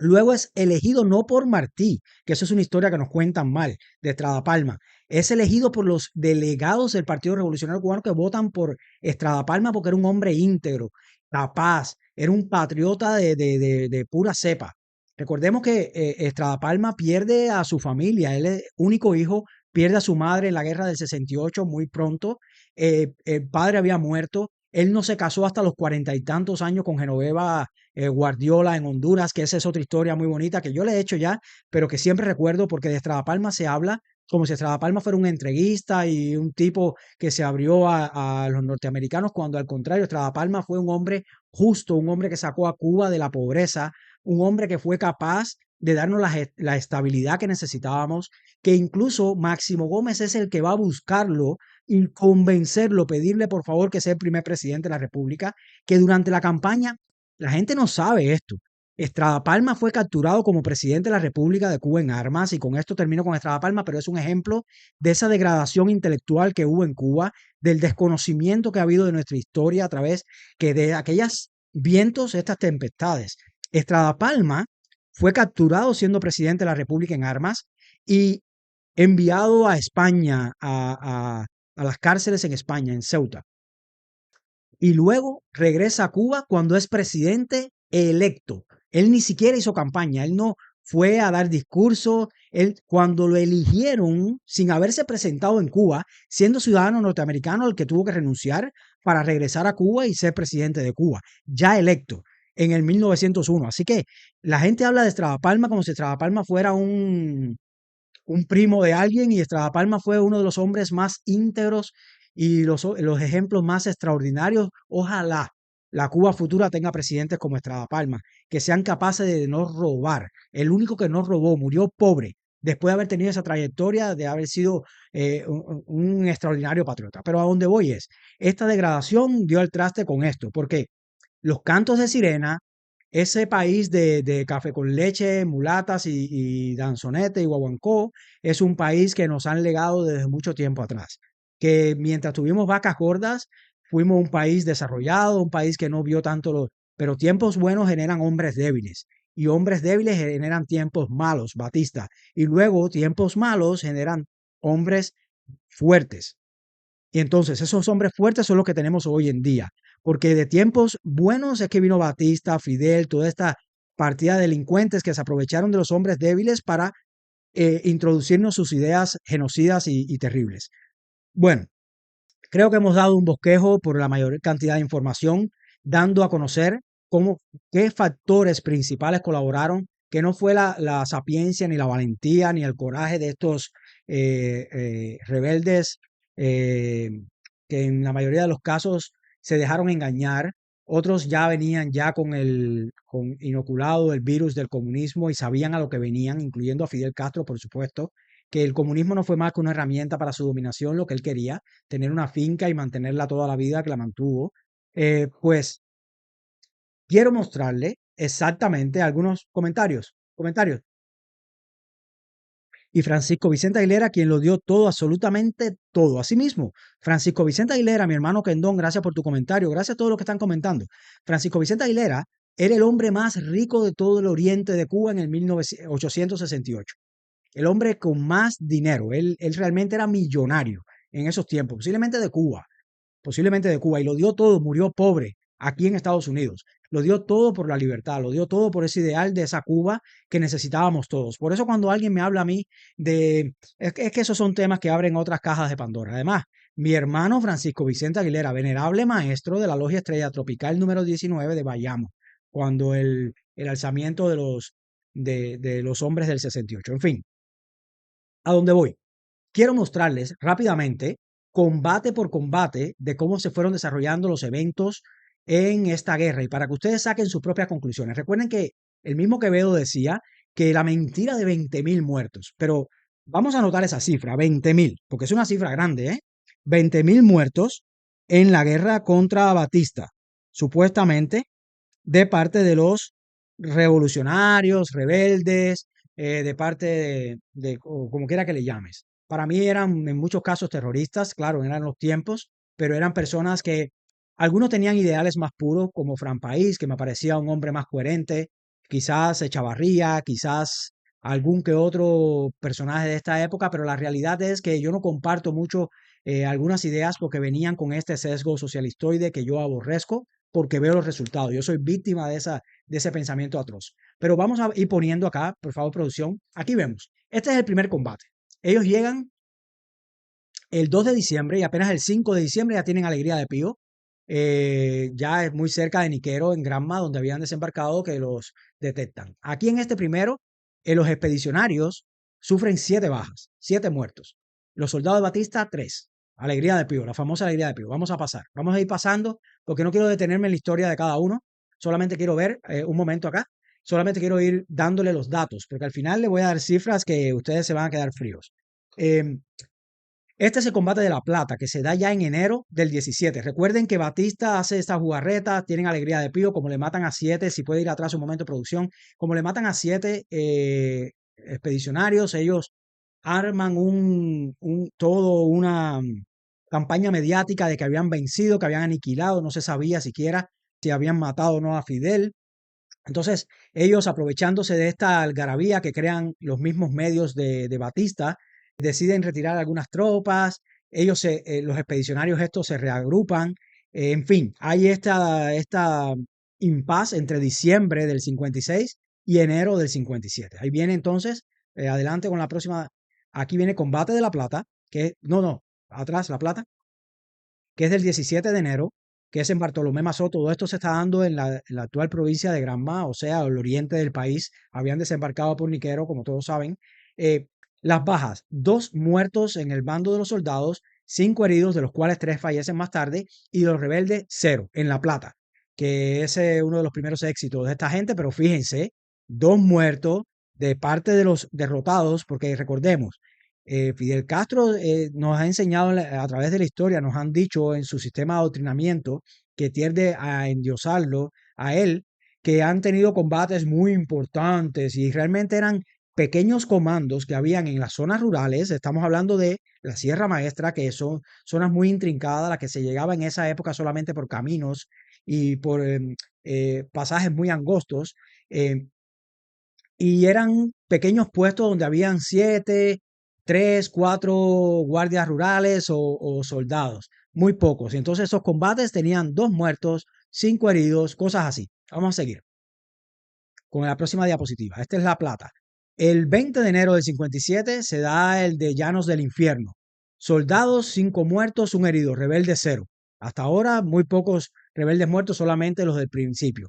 Luego es elegido no por Martí, que eso es una historia que nos cuentan mal, de Estrada Palma. Es elegido por los delegados del Partido Revolucionario Cubano que votan por Estrada Palma porque era un hombre íntegro, capaz, era un patriota de pura cepa. Recordemos que Estrada Palma pierde a su familia, él es único hijo, pierde a su madre en la guerra del 68 muy pronto, el padre había muerto, él no se casó hasta los 40 y tantos años con Genoveva Guardiola en Honduras, que esa es otra historia muy bonita que yo le he hecho ya, pero que siempre recuerdo porque de Estrada Palma se habla como si Estrada Palma fuera un entreguista y un tipo que se abrió a los norteamericanos, cuando al contrario, Estrada Palma fue un hombre justo, un hombre que sacó a Cuba de la pobreza, un hombre que fue capaz de darnos la estabilidad que necesitábamos, que incluso Máximo Gómez es el que va a buscarlo y convencerlo, pedirle por favor que sea el primer presidente de la República, que durante la campaña, la gente no sabe esto. Estrada Palma fue capturado como presidente de la República de Cuba en armas, y con esto termino con Estrada Palma, pero es un ejemplo de esa degradación intelectual que hubo en Cuba, del desconocimiento que ha habido de nuestra historia a través que de aquellos vientos, estas tempestades. Estrada Palma fue capturado siendo presidente de la República en armas y enviado a España, a las cárceles en España, en Ceuta. Y luego regresa a Cuba cuando es presidente electo. Él ni siquiera hizo campaña, él no fue a dar discurso. Él, cuando lo eligieron, sin haberse presentado en Cuba, siendo ciudadano norteamericano, al que tuvo que renunciar para regresar a Cuba y ser presidente de Cuba, ya electo en el 1901. Así que la gente habla de Estrada Palma como si Estrada Palma fuera un primo de alguien, y Estrada Palma fue uno de los hombres más íntegros y los ejemplos más extraordinarios. Ojalá la Cuba futura tenga presidentes como Estrada Palma, que sean capaces de no robar. El único que no robó, murió pobre, después de haber tenido esa trayectoria, de haber sido un extraordinario patriota. Pero a donde voy es, esta degradación dio al traste con esto, porque los cantos de sirena, ese país de café con leche, mulatas y danzonete y guaguancó, es un país que nos han legado desde mucho tiempo atrás. Que mientras tuvimos vacas gordas, fuimos un país desarrollado, un país que no vio tanto los... Pero tiempos buenos generan hombres débiles, y hombres débiles generan tiempos malos, Batista. Y luego tiempos malos generan hombres fuertes. Y entonces esos hombres fuertes son los que tenemos hoy en día, porque de tiempos buenos es que vino Batista, Fidel, toda esta partida de delincuentes que se aprovecharon de los hombres débiles para introducirnos sus ideas genocidas y terribles. Bueno, creo que hemos dado un bosquejo por la mayor cantidad de información, dando a conocer qué factores principales colaboraron, que no fue la sapiencia, ni la valentía, ni el coraje de estos rebeldes, eh, que en la mayoría de los casos se dejaron engañar. Otros ya venían ya con inoculado el virus del comunismo y sabían a lo que venían, incluyendo a Fidel Castro, por supuesto, que el comunismo no fue más que una herramienta para su dominación, lo que él quería, tener una finca y mantenerla toda la vida, que la mantuvo. Pues quiero mostrarle exactamente algunos comentarios. Y Francisco Vicente Aguilera, quien lo dio todo, absolutamente todo. Asimismo, Francisco Vicente Aguilera, mi hermano Kendón, gracias por tu comentario, gracias a todos los que están comentando. Francisco Vicente Aguilera era el hombre más rico de todo el oriente de Cuba en el 1868. El hombre con más dinero. Él realmente era millonario en esos tiempos, posiblemente de Cuba, y lo dio todo, murió pobre aquí en Estados Unidos. Lo dio todo por la libertad, lo dio todo por ese ideal de esa Cuba que necesitábamos todos. Por eso cuando alguien me habla a mí es que esos son temas que abren otras cajas de Pandora. Además, mi hermano Francisco Vicente Aguilera, venerable maestro de la Logia Estrella Tropical número 19 de Bayamo, cuando el alzamiento de los hombres del 68. En fin, ¿a dónde voy? Quiero mostrarles rápidamente, combate por combate, de cómo se fueron desarrollando los eventos en esta guerra y para que ustedes saquen sus propias conclusiones. Recuerden que el mismo Quevedo decía que la mentira de 20.000 muertos, pero vamos a anotar esa cifra, 20.000, porque es una cifra grande, ¿eh? 20.000 muertos en la guerra contra Batista, supuestamente de parte de los revolucionarios, rebeldes, de parte o como quiera que le llames. Para mí eran en muchos casos terroristas, claro, eran los tiempos, pero eran personas que algunos tenían ideales más puros, como Fran País, que me parecía un hombre más coherente, quizás Echavarría, quizás algún que otro personaje de esta época, pero la realidad es que yo no comparto mucho algunas ideas porque venían con este sesgo socialistoide que yo aborrezco porque veo los resultados. Yo soy víctima de ese pensamiento atroz. Pero vamos a ir poniendo acá, por favor, producción. Aquí vemos. Este es el primer combate. Ellos llegan el 2 de diciembre y apenas el 5 de diciembre ya tienen Alegría de Pío. Ya es muy cerca de Niquero, en Granma, donde habían desembarcado, que los detectan. Aquí en este primero, los expedicionarios sufren 7 bajas, 7 muertos. Los soldados de Batista, 3. Alegría de Pío, la famosa Alegría de Pío. Vamos a pasar. Vamos a ir pasando porque no quiero detenerme en la historia de cada uno. Solamente quiero ver un momento acá. Solamente quiero ir dándole los datos porque al final le voy a dar cifras que ustedes se van a quedar fríos. Este es el combate de La Plata, que se da ya en enero del 17. Recuerden que Batista hace esta jugarreta, tienen Alegría de Pío, como le matan a 7, si puede ir atrás un momento de producción, como le matan a 7 expedicionarios, ellos arman todo una campaña mediática de que habían vencido, que habían aniquilado, no se sabía siquiera si habían matado o no a Fidel. Entonces, ellos aprovechándose de esta algarabía que crean los mismos medios de Batista, deciden retirar algunas tropas, ellos, los expedicionarios estos se reagrupan, en fin, hay esta impas entre diciembre del 56 y enero del 57. Ahí viene entonces, adelante con la próxima, aquí viene Combate de La Plata, atrás La Plata, que es del 17 de enero, que es en Bartolomé Mazó. Todo esto se está dando en la actual provincia de Granma, o sea, el oriente del país. Habían desembarcado por Niquero, como todos saben. Las bajas, 2 muertos en el bando de los soldados, 5 heridos, de los cuales 3 fallecen más tarde, y de los rebeldes, 0 en La Plata, que es uno de los primeros éxitos de esta gente, pero fíjense, 2 muertos de parte de los derrotados, porque recordemos, Fidel Castro nos ha enseñado a través de la historia, nos han dicho en su sistema de adoctrinamiento que tiende a endiosarlo a él, que han tenido combates muy importantes y realmente eran pequeños comandos que habían en las zonas rurales. Estamos hablando de la Sierra Maestra, que son zonas muy intrincadas, a las que se llegaba en esa época solamente por caminos y por pasajes muy angostos. Y eran pequeños puestos donde habían 7, 3, 4 guardias rurales o soldados, muy pocos. Y entonces esos combates tenían 2 muertos, 5 heridos, cosas así. Vamos a seguir con la próxima diapositiva. Esta es La Plata. El 20 de enero del 57 se da el de Llanos del Infierno. Soldados, 5 muertos, 1 herido, rebeldes 0. Hasta ahora muy pocos rebeldes muertos, solamente los del principio.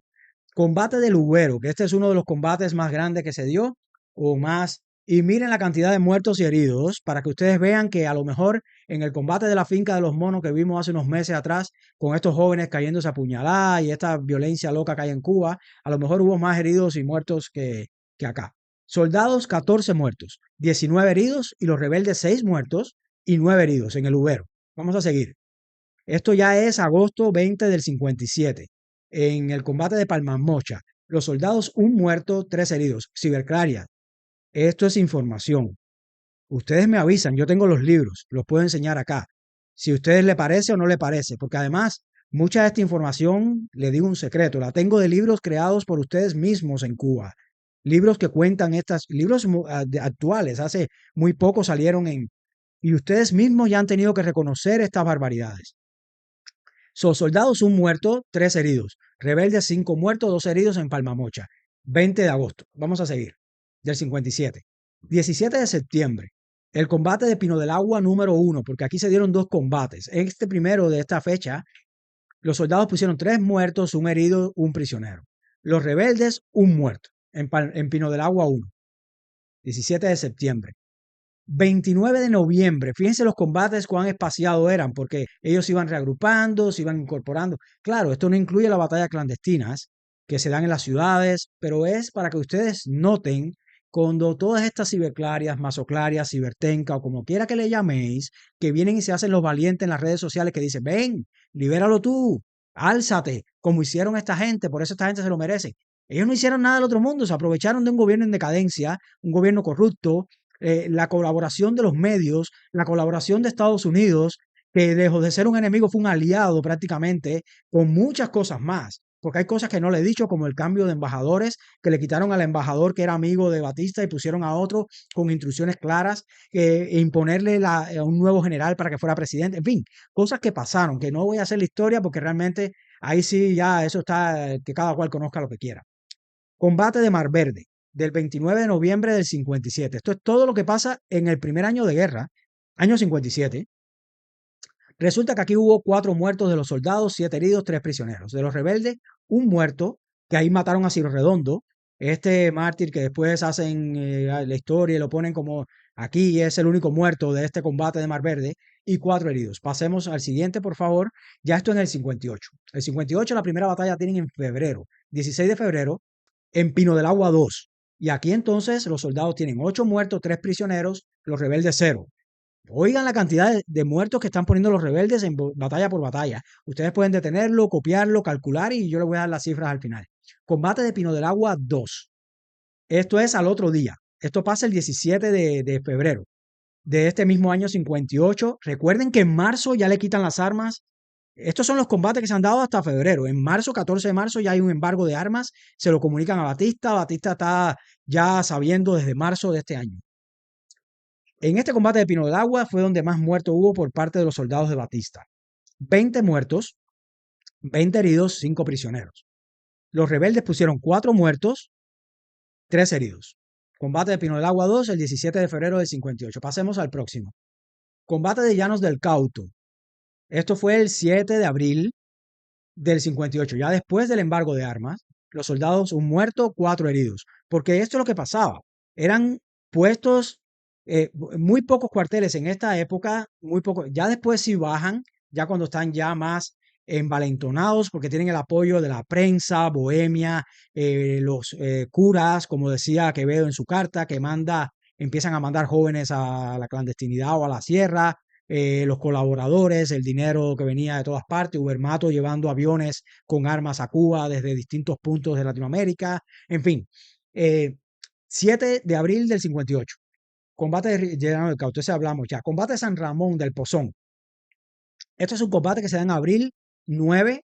Combate del Ugüero, que este es uno de los combates más grandes que se dio, o más. Y miren la cantidad de muertos y heridos, para que ustedes vean que a lo mejor en el combate de la finca de los monos que vimos hace unos meses atrás, con estos jóvenes cayéndose a puñalada y esta violencia loca que hay en Cuba, a lo mejor hubo más heridos y muertos que acá. Soldados, 14 muertos, 19 heridos, y los rebeldes 6 muertos y 9 heridos en el Ugüero. Vamos a seguir. Esto ya es agosto 20 del 57. En el combate de Palmamocha, los soldados, 1 muerto, 3 heridos. Ciberclaria, esto es información. Ustedes me avisan, yo tengo los libros, los puedo enseñar acá. Si a ustedes les parece o no les parece, porque además, mucha de esta información, le digo un secreto, la tengo de libros creados por ustedes mismos en Cuba. Libros que cuentan libros actuales, hace muy poco salieron y ustedes mismos ya han tenido que reconocer estas barbaridades. Soldados, 1 muerto, 3 heridos. Rebeldes, 5 muertos, 2 heridos en Palmamocha. 20 de agosto. Vamos a seguir. Del 57. 17 de septiembre. El combate de Pino del Agua número 1, porque aquí se dieron dos combates. Este primero de esta fecha, los soldados pusieron 3 muertos, un herido, un prisionero. Los rebeldes, un muerto, en Pino del Agua 1, 17 de septiembre. 29 de noviembre, fíjense los combates cuán espaciados eran, porque ellos se iban reagrupando, se iban incorporando. Claro, esto no incluye las batallas clandestinas que se dan en las ciudades, pero es para que ustedes noten cuando todas estas ciberclarias, masoclarias, cibertenca o como quiera que le llaméis, que vienen y se hacen los valientes en las redes sociales que dicen, ven, libéralo tú, álzate, como hicieron esta gente, por eso esta gente se lo merece. Ellos no hicieron nada del otro mundo, se aprovecharon de un gobierno en decadencia, un gobierno corrupto, la colaboración de los medios, la colaboración de Estados Unidos, que lejos de ser un enemigo fue un aliado prácticamente, con muchas cosas más. Porque hay cosas que no le he dicho, como el cambio de embajadores, que le quitaron al embajador que era amigo de Batista y pusieron a otro con instrucciones claras, imponerle a un nuevo general para que fuera presidente. En fin, cosas que pasaron, que no voy a hacer la historia porque realmente ahí sí ya eso está, que cada cual conozca lo que quiera. Combate de Mar Verde, del 29 de noviembre del 57. Esto es todo lo que pasa en el primer año de guerra, año 57. Resulta que aquí hubo 4 muertos de los soldados, 7 heridos, 3 prisioneros. De los rebeldes, un muerto, que ahí mataron a Ciro Redondo, este mártir que después hacen la historia y lo ponen como aquí es el único muerto de este combate de Mar Verde, y 4 heridos. Pasemos al siguiente, por favor. Ya esto en el 58. El 58, la primera batalla tienen en febrero, 16 de febrero, en Pino del Agua 2. Y aquí entonces los soldados tienen 8 muertos, 3 prisioneros, los rebeldes 0. Oigan la cantidad de muertos que están poniendo los rebeldes en batalla por batalla. Ustedes pueden detenerlo, copiarlo, calcular y yo les voy a dar las cifras al final. Combate de Pino del Agua 2. Esto es al otro día. Esto pasa el 17 de febrero de este mismo año 58. Recuerden que en marzo ya le quitan las armas. Estos son los combates que se han dado hasta febrero. En marzo, 14 de marzo, ya hay un embargo de armas. Se lo comunican a Batista. Batista está ya sabiendo desde marzo de este año. En este combate de Pino del Agua fue donde más muertos hubo por parte de los soldados de Batista. 20 muertos, 20 heridos, 5 prisioneros. Los rebeldes pusieron 4 muertos, 3 heridos. Combate de Pino del Agua 2, el 17 de febrero del 58. Pasemos al próximo. Combate de Llanos del Cauto. Esto fue el 7 de abril del 58, ya después del embargo de armas. Los soldados, un muerto, 4 heridos. Porque esto es lo que pasaba. Eran puestos, muy pocos cuarteles en esta época, muy pocos. Ya después sí bajan, ya cuando están ya más envalentonados, porque tienen el apoyo de la prensa, Bohemia, los curas, como decía Quevedo en su carta, que empiezan a mandar jóvenes a la clandestinidad o a la sierra, los colaboradores, el dinero que venía de todas partes, Ubermato llevando aviones con armas a Cuba desde distintos puntos de Latinoamérica, en fin. 7 de abril del 58. Combate de Llano del Cauto, ese hablamos ya. Combate de San Ramón del Pozón. Esto es un combate que se da en abril 9.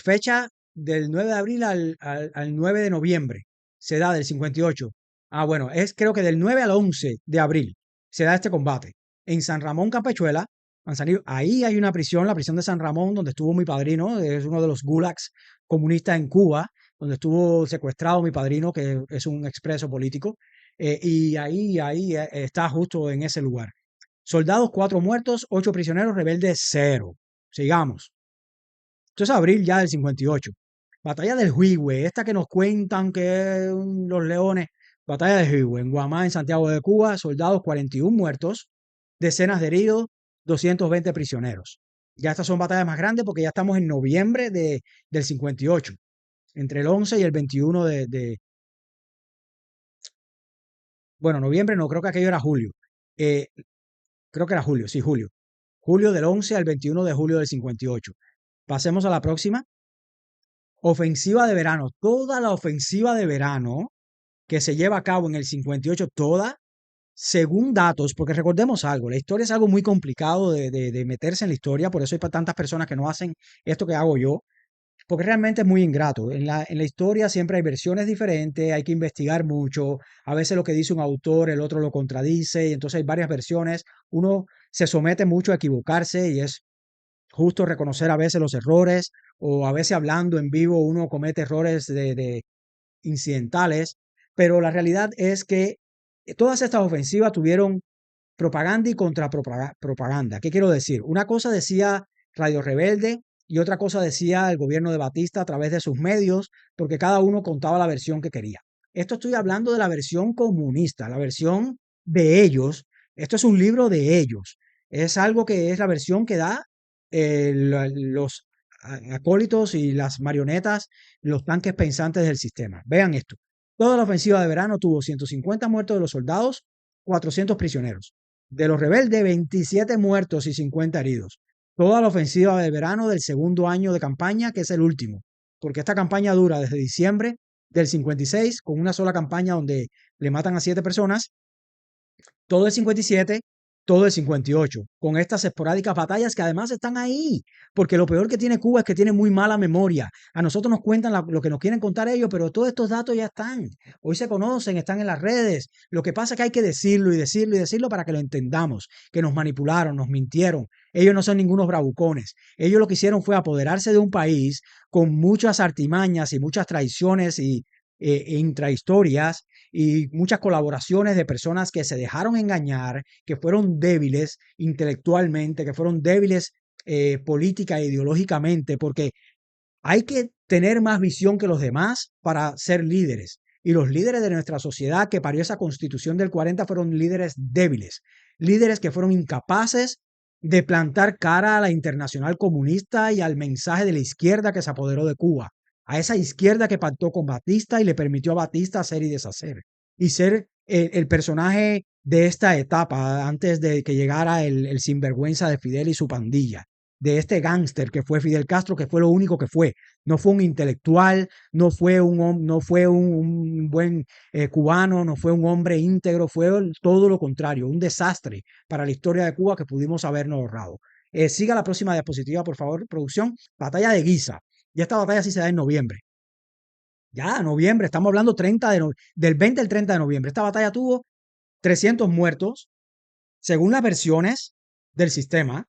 Fecha del 9 de abril al 9 de noviembre. Se da del 58. Ah, bueno, es creo que del 9 al 11 de abril se da este combate. En San Ramón, Campechuela, Manzanillo, ahí hay una prisión, la prisión de San Ramón, donde estuvo mi padrino, es uno de los gulags comunistas en Cuba, donde estuvo secuestrado mi padrino, que es un expreso político, y ahí está justo en ese lugar. Soldados, 4 muertos, 8 prisioneros, rebeldes, 0. Sigamos. Esto es abril ya del 58. Batalla del Huihue, esta que nos cuentan que los leones. Batalla del Huihue, en Guamá, en Santiago de Cuba, soldados, 41 muertos, decenas de heridos, 220 prisioneros. Ya estas son batallas más grandes porque ya estamos en noviembre del 58, entre el 11 y el 21 bueno, noviembre no, creo que aquello era julio. Creo que era julio, sí, julio. Julio del 11 al 21 de julio del 58. Pasemos a la próxima. Ofensiva de verano. Toda la ofensiva de verano que se lleva a cabo en el 58, toda, según datos, porque recordemos algo, la historia es algo muy complicado de meterse en la historia, por eso hay tantas personas que no hacen esto que hago yo, porque realmente es muy ingrato. En la historia siempre hay versiones diferentes, hay que investigar mucho, a veces lo que dice un autor, el otro lo contradice, y entonces hay varias versiones, uno se somete mucho a equivocarse y es justo reconocer a veces los errores, o a veces hablando en vivo uno comete errores de incidentales, pero la realidad es que todas estas ofensivas tuvieron propaganda y contrapropaganda. ¿Qué quiero decir? Una cosa decía Radio Rebelde y otra cosa decía el gobierno de Batista a través de sus medios, porque cada uno contaba la versión que quería. Esto estoy hablando de la versión comunista, la versión de ellos. Esto es un libro de ellos. Es algo que es la versión que da los acólitos y las marionetas, los tanques pensantes del sistema. Vean esto. Toda la ofensiva de verano tuvo 150 muertos de los soldados, 400 prisioneros. De los rebeldes, 27 muertos y 50 heridos. Toda la ofensiva de verano del segundo año de campaña, que es el último, porque esta campaña dura desde diciembre del 56, con una sola campaña donde le matan a 7 personas, todo el 57, todo el 58, con estas esporádicas batallas que además están ahí, porque lo peor que tiene Cuba es que tiene muy mala memoria. A nosotros nos cuentan lo que nos quieren contar ellos, pero todos estos datos ya están. Hoy se conocen, están en las redes. Lo que pasa es que hay que decirlo y decirlo y decirlo para que lo entendamos, que nos manipularon, nos mintieron. Ellos no son ningunos bravucones. Ellos lo que hicieron fue apoderarse de un país con muchas artimañas y muchas traiciones y intrahistorias y muchas colaboraciones de personas que se dejaron engañar, que fueron débiles intelectualmente, que fueron débiles política e ideológicamente, porque hay que tener más visión que los demás para ser líderes. Y los líderes de nuestra sociedad que parió esa constitución del 40 fueron líderes débiles, líderes que fueron incapaces de plantar cara a la internacional comunista y al mensaje de la izquierda que se apoderó de Cuba, a esa izquierda que pactó con Batista y le permitió a Batista hacer y deshacer, y ser el personaje de esta etapa antes de que llegara el sinvergüenza de Fidel y su pandilla, de este gángster que fue Fidel Castro, que fue lo único que fue. No fue un intelectual, no fue un buen cubano, no fue un hombre íntegro, fue todo lo contrario, un desastre para la historia de Cuba que pudimos habernos ahorrado. Siga la próxima diapositiva, por favor, producción. Batalla de Guisa. Y esta batalla sí se da en noviembre. Ya, noviembre, estamos hablando del 20 al 30 de noviembre. Esta batalla tuvo 300 muertos, según las versiones del sistema,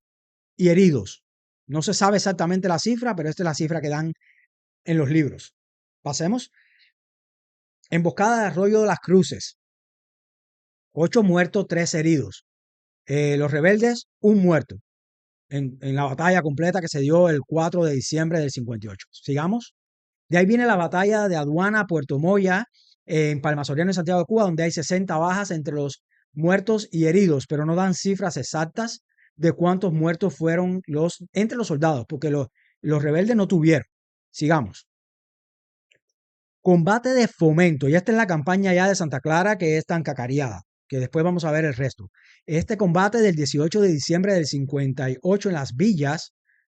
y heridos. No se sabe exactamente la cifra, pero esta es la cifra que dan en los libros. Pasemos. Emboscada de Arroyo de las Cruces. 8 muertos, 3 heridos. Los rebeldes, 1 muerto en la batalla completa que se dio el 4 de diciembre del 58. Sigamos. De ahí viene la batalla de Aduana, Puerto Moya, en Palma Soriano y Santiago de Cuba, donde hay 60 bajas entre los muertos y heridos, pero no dan cifras exactas de cuántos muertos fueron entre los soldados, porque los rebeldes no tuvieron. Sigamos. Combate de Fomento. Ya está en la campaña ya de Santa Clara, que es tan cacareada, que después vamos a ver el resto. Este combate del 18 de diciembre del 58 en Las Villas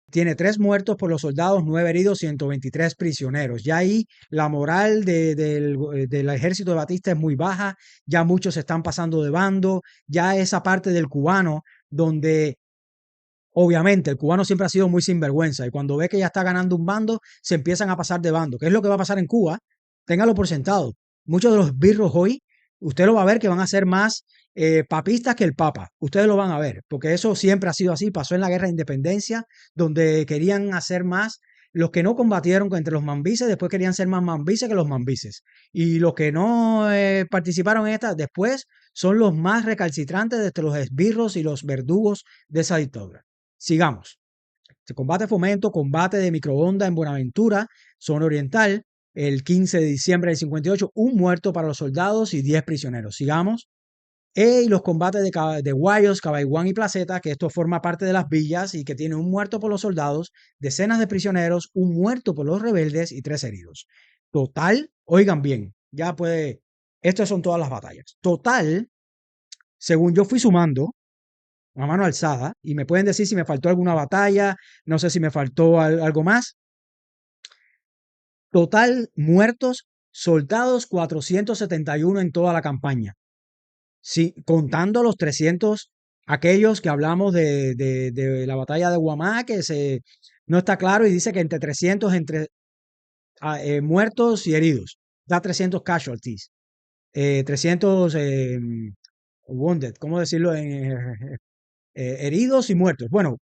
tiene 3 muertos por los soldados, 9 heridos, 123 prisioneros. Ya ahí la moral del ejército de Batista es muy baja, ya muchos se están pasando de bando, ya esa parte del cubano donde obviamente el cubano siempre ha sido muy sinvergüenza y cuando ve que ya está ganando un bando se empiezan a pasar de bando. ¿Qué es lo que va a pasar en Cuba? Téngalo por sentado. Muchos de los birros hoy, usted lo va a ver que van a ser más papistas que el Papa. Ustedes lo van a ver, porque eso siempre ha sido así. Pasó en la Guerra de Independencia, donde querían hacer más. Los que no combatieron entre los mambises, después querían ser más mambises que los mambises. Y los que no participaron en esta, después son los más recalcitrantes de los esbirros y los verdugos de esa dictadura. Sigamos. Se combate Fomento, combate de microondas en Buenaventura, zona oriental, el 15 de diciembre del 58, 1 muerto para los soldados y 10 prisioneros. Sigamos. Y los combates de Guayos, Cabaiguán y Placeta, que esto forma parte de las villas y que tiene 1 muerto por los soldados, decenas de prisioneros, 1 muerto por los rebeldes y 3 heridos. Total, oigan bien, ya puede, estas son todas las batallas. Total, según yo fui sumando, a mano alzada, y me pueden decir si me faltó alguna batalla, no sé si me faltó algo más. Total, muertos, soldados 471 en toda la campaña. Sí, contando los 300, aquellos que hablamos de la batalla de Guamá, que no está claro y dice que entre 300 muertos y heridos. Da 300 casualties. 300 wounded, ¿cómo decirlo? Heridos y muertos. Bueno,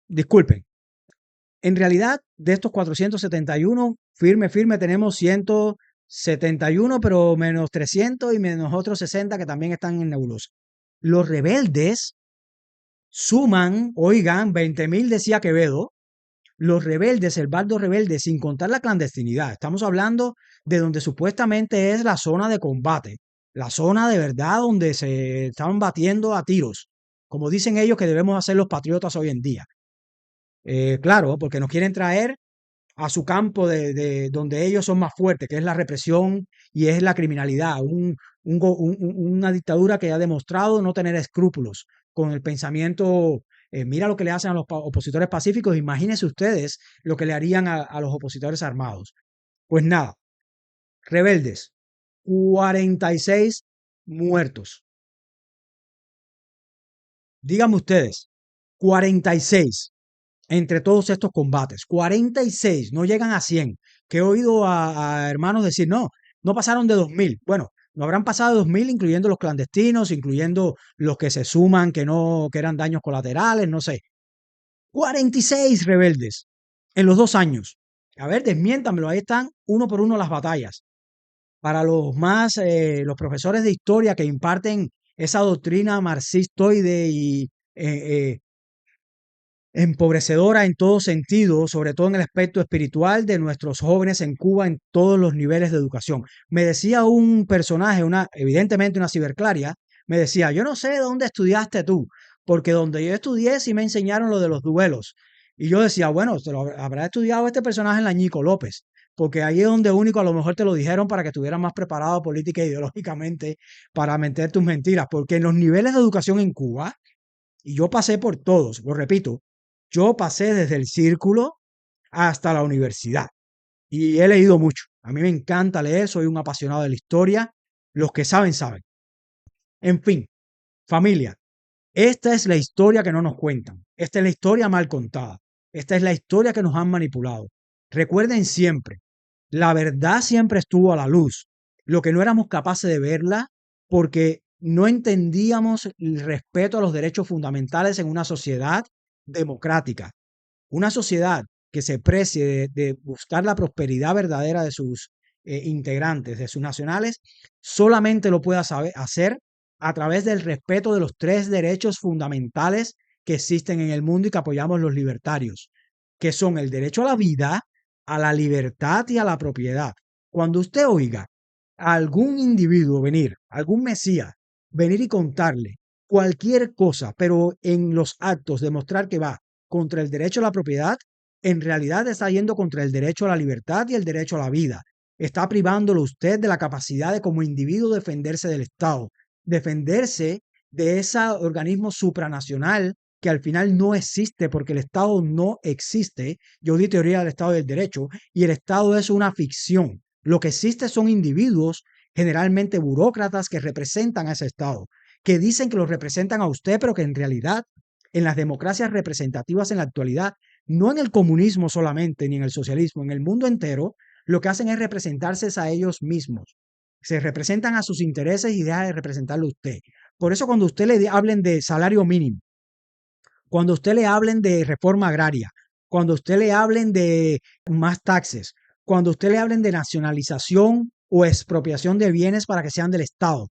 disculpen. En realidad, de estos 471, firme, tenemos 71, pero menos 300 y menos otros 60 que también están en nebulosa. Los rebeldes suman, oigan, 20.000 decía Quevedo, los rebeldes, el bando rebelde, sin contar la clandestinidad. Estamos hablando de donde supuestamente es la zona de combate, la zona de verdad donde se están batiendo a tiros, como dicen ellos que debemos hacer los patriotas hoy en día. Claro, porque nos quieren traer a su campo de donde ellos son más fuertes, que es la represión y es la criminalidad, una dictadura que ha demostrado no tener escrúpulos con el pensamiento. Mira lo que le hacen a los opositores pacíficos, imagínense ustedes lo que le harían a los opositores armados. Pues nada, rebeldes, 46 muertos. Díganme ustedes, 46 entre todos estos combates. 46, no llegan a 100. Que he oído a hermanos decir, no, no pasaron de 2.000. Bueno, no habrán pasado de 2.000, incluyendo los clandestinos, incluyendo los que se suman, que eran daños colaterales, no sé. 46 rebeldes en los 2 años. A ver, desmiéntamelo, ahí están uno por uno las batallas. Para los profesores de historia que imparten esa doctrina marxistoide y empobrecedora en todo sentido, sobre todo en el aspecto espiritual de nuestros jóvenes en Cuba en todos los niveles de educación. Me decía un personaje, evidentemente una ciberclaria, me decía, yo no sé dónde estudiaste tú, porque donde yo estudié sí me enseñaron lo de los duelos. Y yo decía, bueno, se lo habrá estudiado este personaje en la Ñico López, porque ahí es donde único a lo mejor te lo dijeron para que estuvieras más preparado política e ideológicamente para meter tus mentiras, porque en los niveles de educación en Cuba, y yo pasé por todos, lo repito, yo pasé desde el círculo hasta la universidad y he leído mucho. A mí me encanta leer, soy un apasionado de la historia. Los que saben, saben. En fin, familia, esta es la historia que no nos cuentan. Esta es la historia mal contada. Esta es la historia que nos han manipulado. Recuerden siempre, la verdad siempre estuvo a la luz. Lo que no éramos capaces de verla porque no entendíamos el respeto a los derechos fundamentales en una sociedad democrática. Una sociedad que se precie de buscar la prosperidad verdadera de sus integrantes, de sus nacionales, solamente lo puede hacer a través del respeto de los 3 derechos fundamentales que existen en el mundo y que apoyamos los libertarios, que son el derecho a la vida, a la libertad y a la propiedad. Cuando usted oiga a algún individuo venir, algún mesías, venir y contarle cualquier cosa, pero en los actos demostrar que va contra el derecho a la propiedad, en realidad está yendo contra el derecho a la libertad y el derecho a la vida. Está privándolo usted de la capacidad de como individuo defenderse del Estado, defenderse de ese organismo supranacional que al final no existe porque el Estado no existe. Yo di teoría del Estado del Derecho y el Estado es una ficción. Lo que existe son individuos, generalmente burócratas, que representan a ese Estado, que dicen que lo representan a usted, pero que en realidad en las democracias representativas en la actualidad, no en el comunismo solamente, ni en el socialismo, en el mundo entero, lo que hacen es representarse a ellos mismos. Se representan a sus intereses y deja de representarlo a usted. Por eso cuando usted le hablen de salario mínimo, cuando usted le hablen de reforma agraria, cuando usted le hablen de más taxes, cuando usted le hablen de nacionalización o expropiación de bienes para que sean del Estado,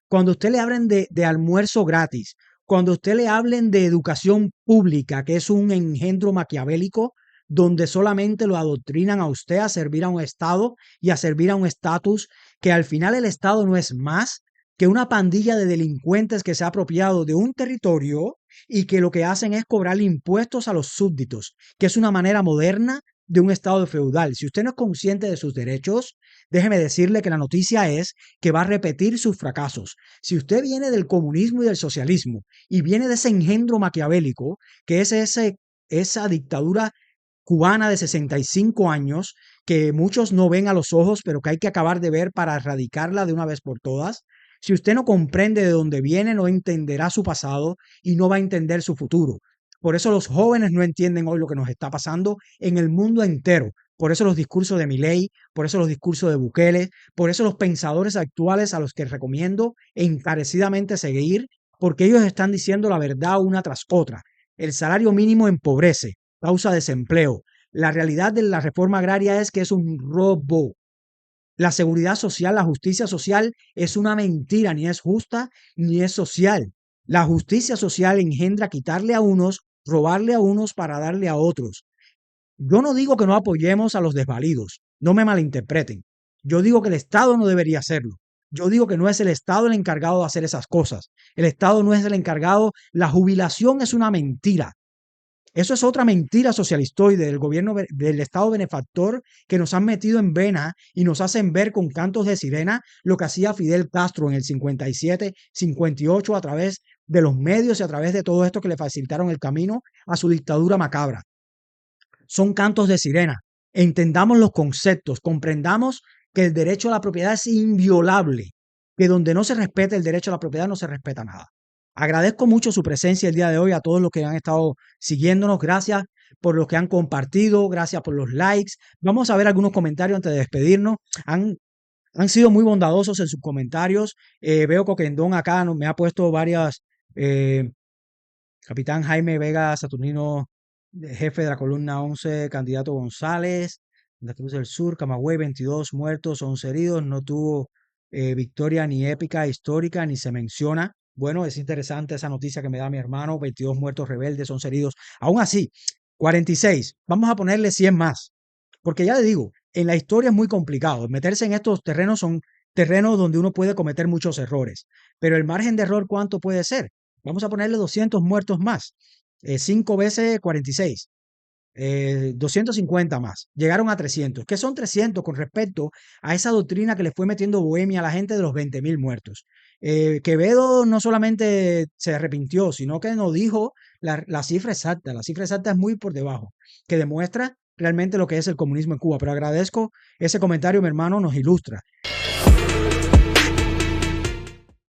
cuando usted le hablen de almuerzo gratis, cuando usted le hablen de educación pública, que es un engendro maquiavélico, donde solamente lo adoctrinan a usted a servir a un Estado y a servir a un estatus, que al final el Estado no es más que una pandilla de delincuentes que se ha apropiado de un territorio y que lo que hacen es cobrar impuestos a los súbditos, que es una manera moderna de un Estado feudal. Si usted no es consciente de sus derechos, déjeme decirle que la noticia es que va a repetir sus fracasos. Si usted viene del comunismo y del socialismo y viene de ese engendro maquiavélico, que es esa dictadura cubana de 65 años, que muchos no ven a los ojos, pero que hay que acabar de ver para erradicarla de una vez por todas. Si usted no comprende de dónde viene, no entenderá su pasado y no va a entender su futuro. Por eso los jóvenes no entienden hoy lo que nos está pasando en el mundo entero. Por eso los discursos de Milei, por eso los discursos de Bukele, por eso los pensadores actuales a los que recomiendo encarecidamente seguir, porque ellos están diciendo la verdad una tras otra. El salario mínimo empobrece, causa desempleo. La realidad de la reforma agraria es que es un robo. La seguridad social, la justicia social es una mentira, ni es justa ni es social. La justicia social engendra quitarle a unos, robarle a unos para darle a otros. Yo no digo que no apoyemos a los desvalidos, no me malinterpreten. Yo digo que el Estado no debería hacerlo. Yo digo que no es el Estado el encargado de hacer esas cosas. El Estado no es el encargado. La jubilación es una mentira. Eso es otra mentira socialistoide del gobierno del Estado benefactor que nos han metido en vena y nos hacen ver con cantos de sirena lo que hacía Fidel Castro en el 57, 58 a través de los medios y a través de todo esto que le facilitaron el camino a su dictadura macabra. Son cantos de sirena. Entendamos los conceptos, comprendamos que el derecho a la propiedad es inviolable, que donde no se respeta el derecho a la propiedad no se respeta nada. Agradezco mucho su presencia el día de hoy a todos los que han estado siguiéndonos. Gracias por los que han compartido, gracias por los likes. Vamos a ver algunos comentarios antes de despedirnos. Han sido muy bondadosos en sus comentarios. Veo Coquendón acá me ha puesto varias. Capitán Jaime Vega Saturnino, jefe de la columna 11, candidato González, la Cruz del Sur, Camagüey, 22 muertos, 11 heridos, no tuvo victoria ni épica, histórica, ni se menciona. Bueno, es interesante esa noticia que me da mi hermano, 22 muertos rebeldes, 11 heridos. Aún así, 46, vamos a ponerle 100 más, porque ya le digo, en la historia es muy complicado. Meterse en estos terrenos son terrenos donde uno puede cometer muchos errores, pero el margen de error, ¿cuánto puede ser? Vamos a ponerle 200 muertos más, 5 veces 46, 250 más, llegaron a 300. ¿Qué son 300 con respecto a esa doctrina que le fue metiendo Bohemia a la gente de los 20.000 muertos? Quevedo no solamente se arrepintió, sino que no dijo la cifra exacta. La cifra exacta es muy por debajo, que demuestra realmente lo que es el comunismo en Cuba. Pero agradezco ese comentario, mi hermano, nos ilustra.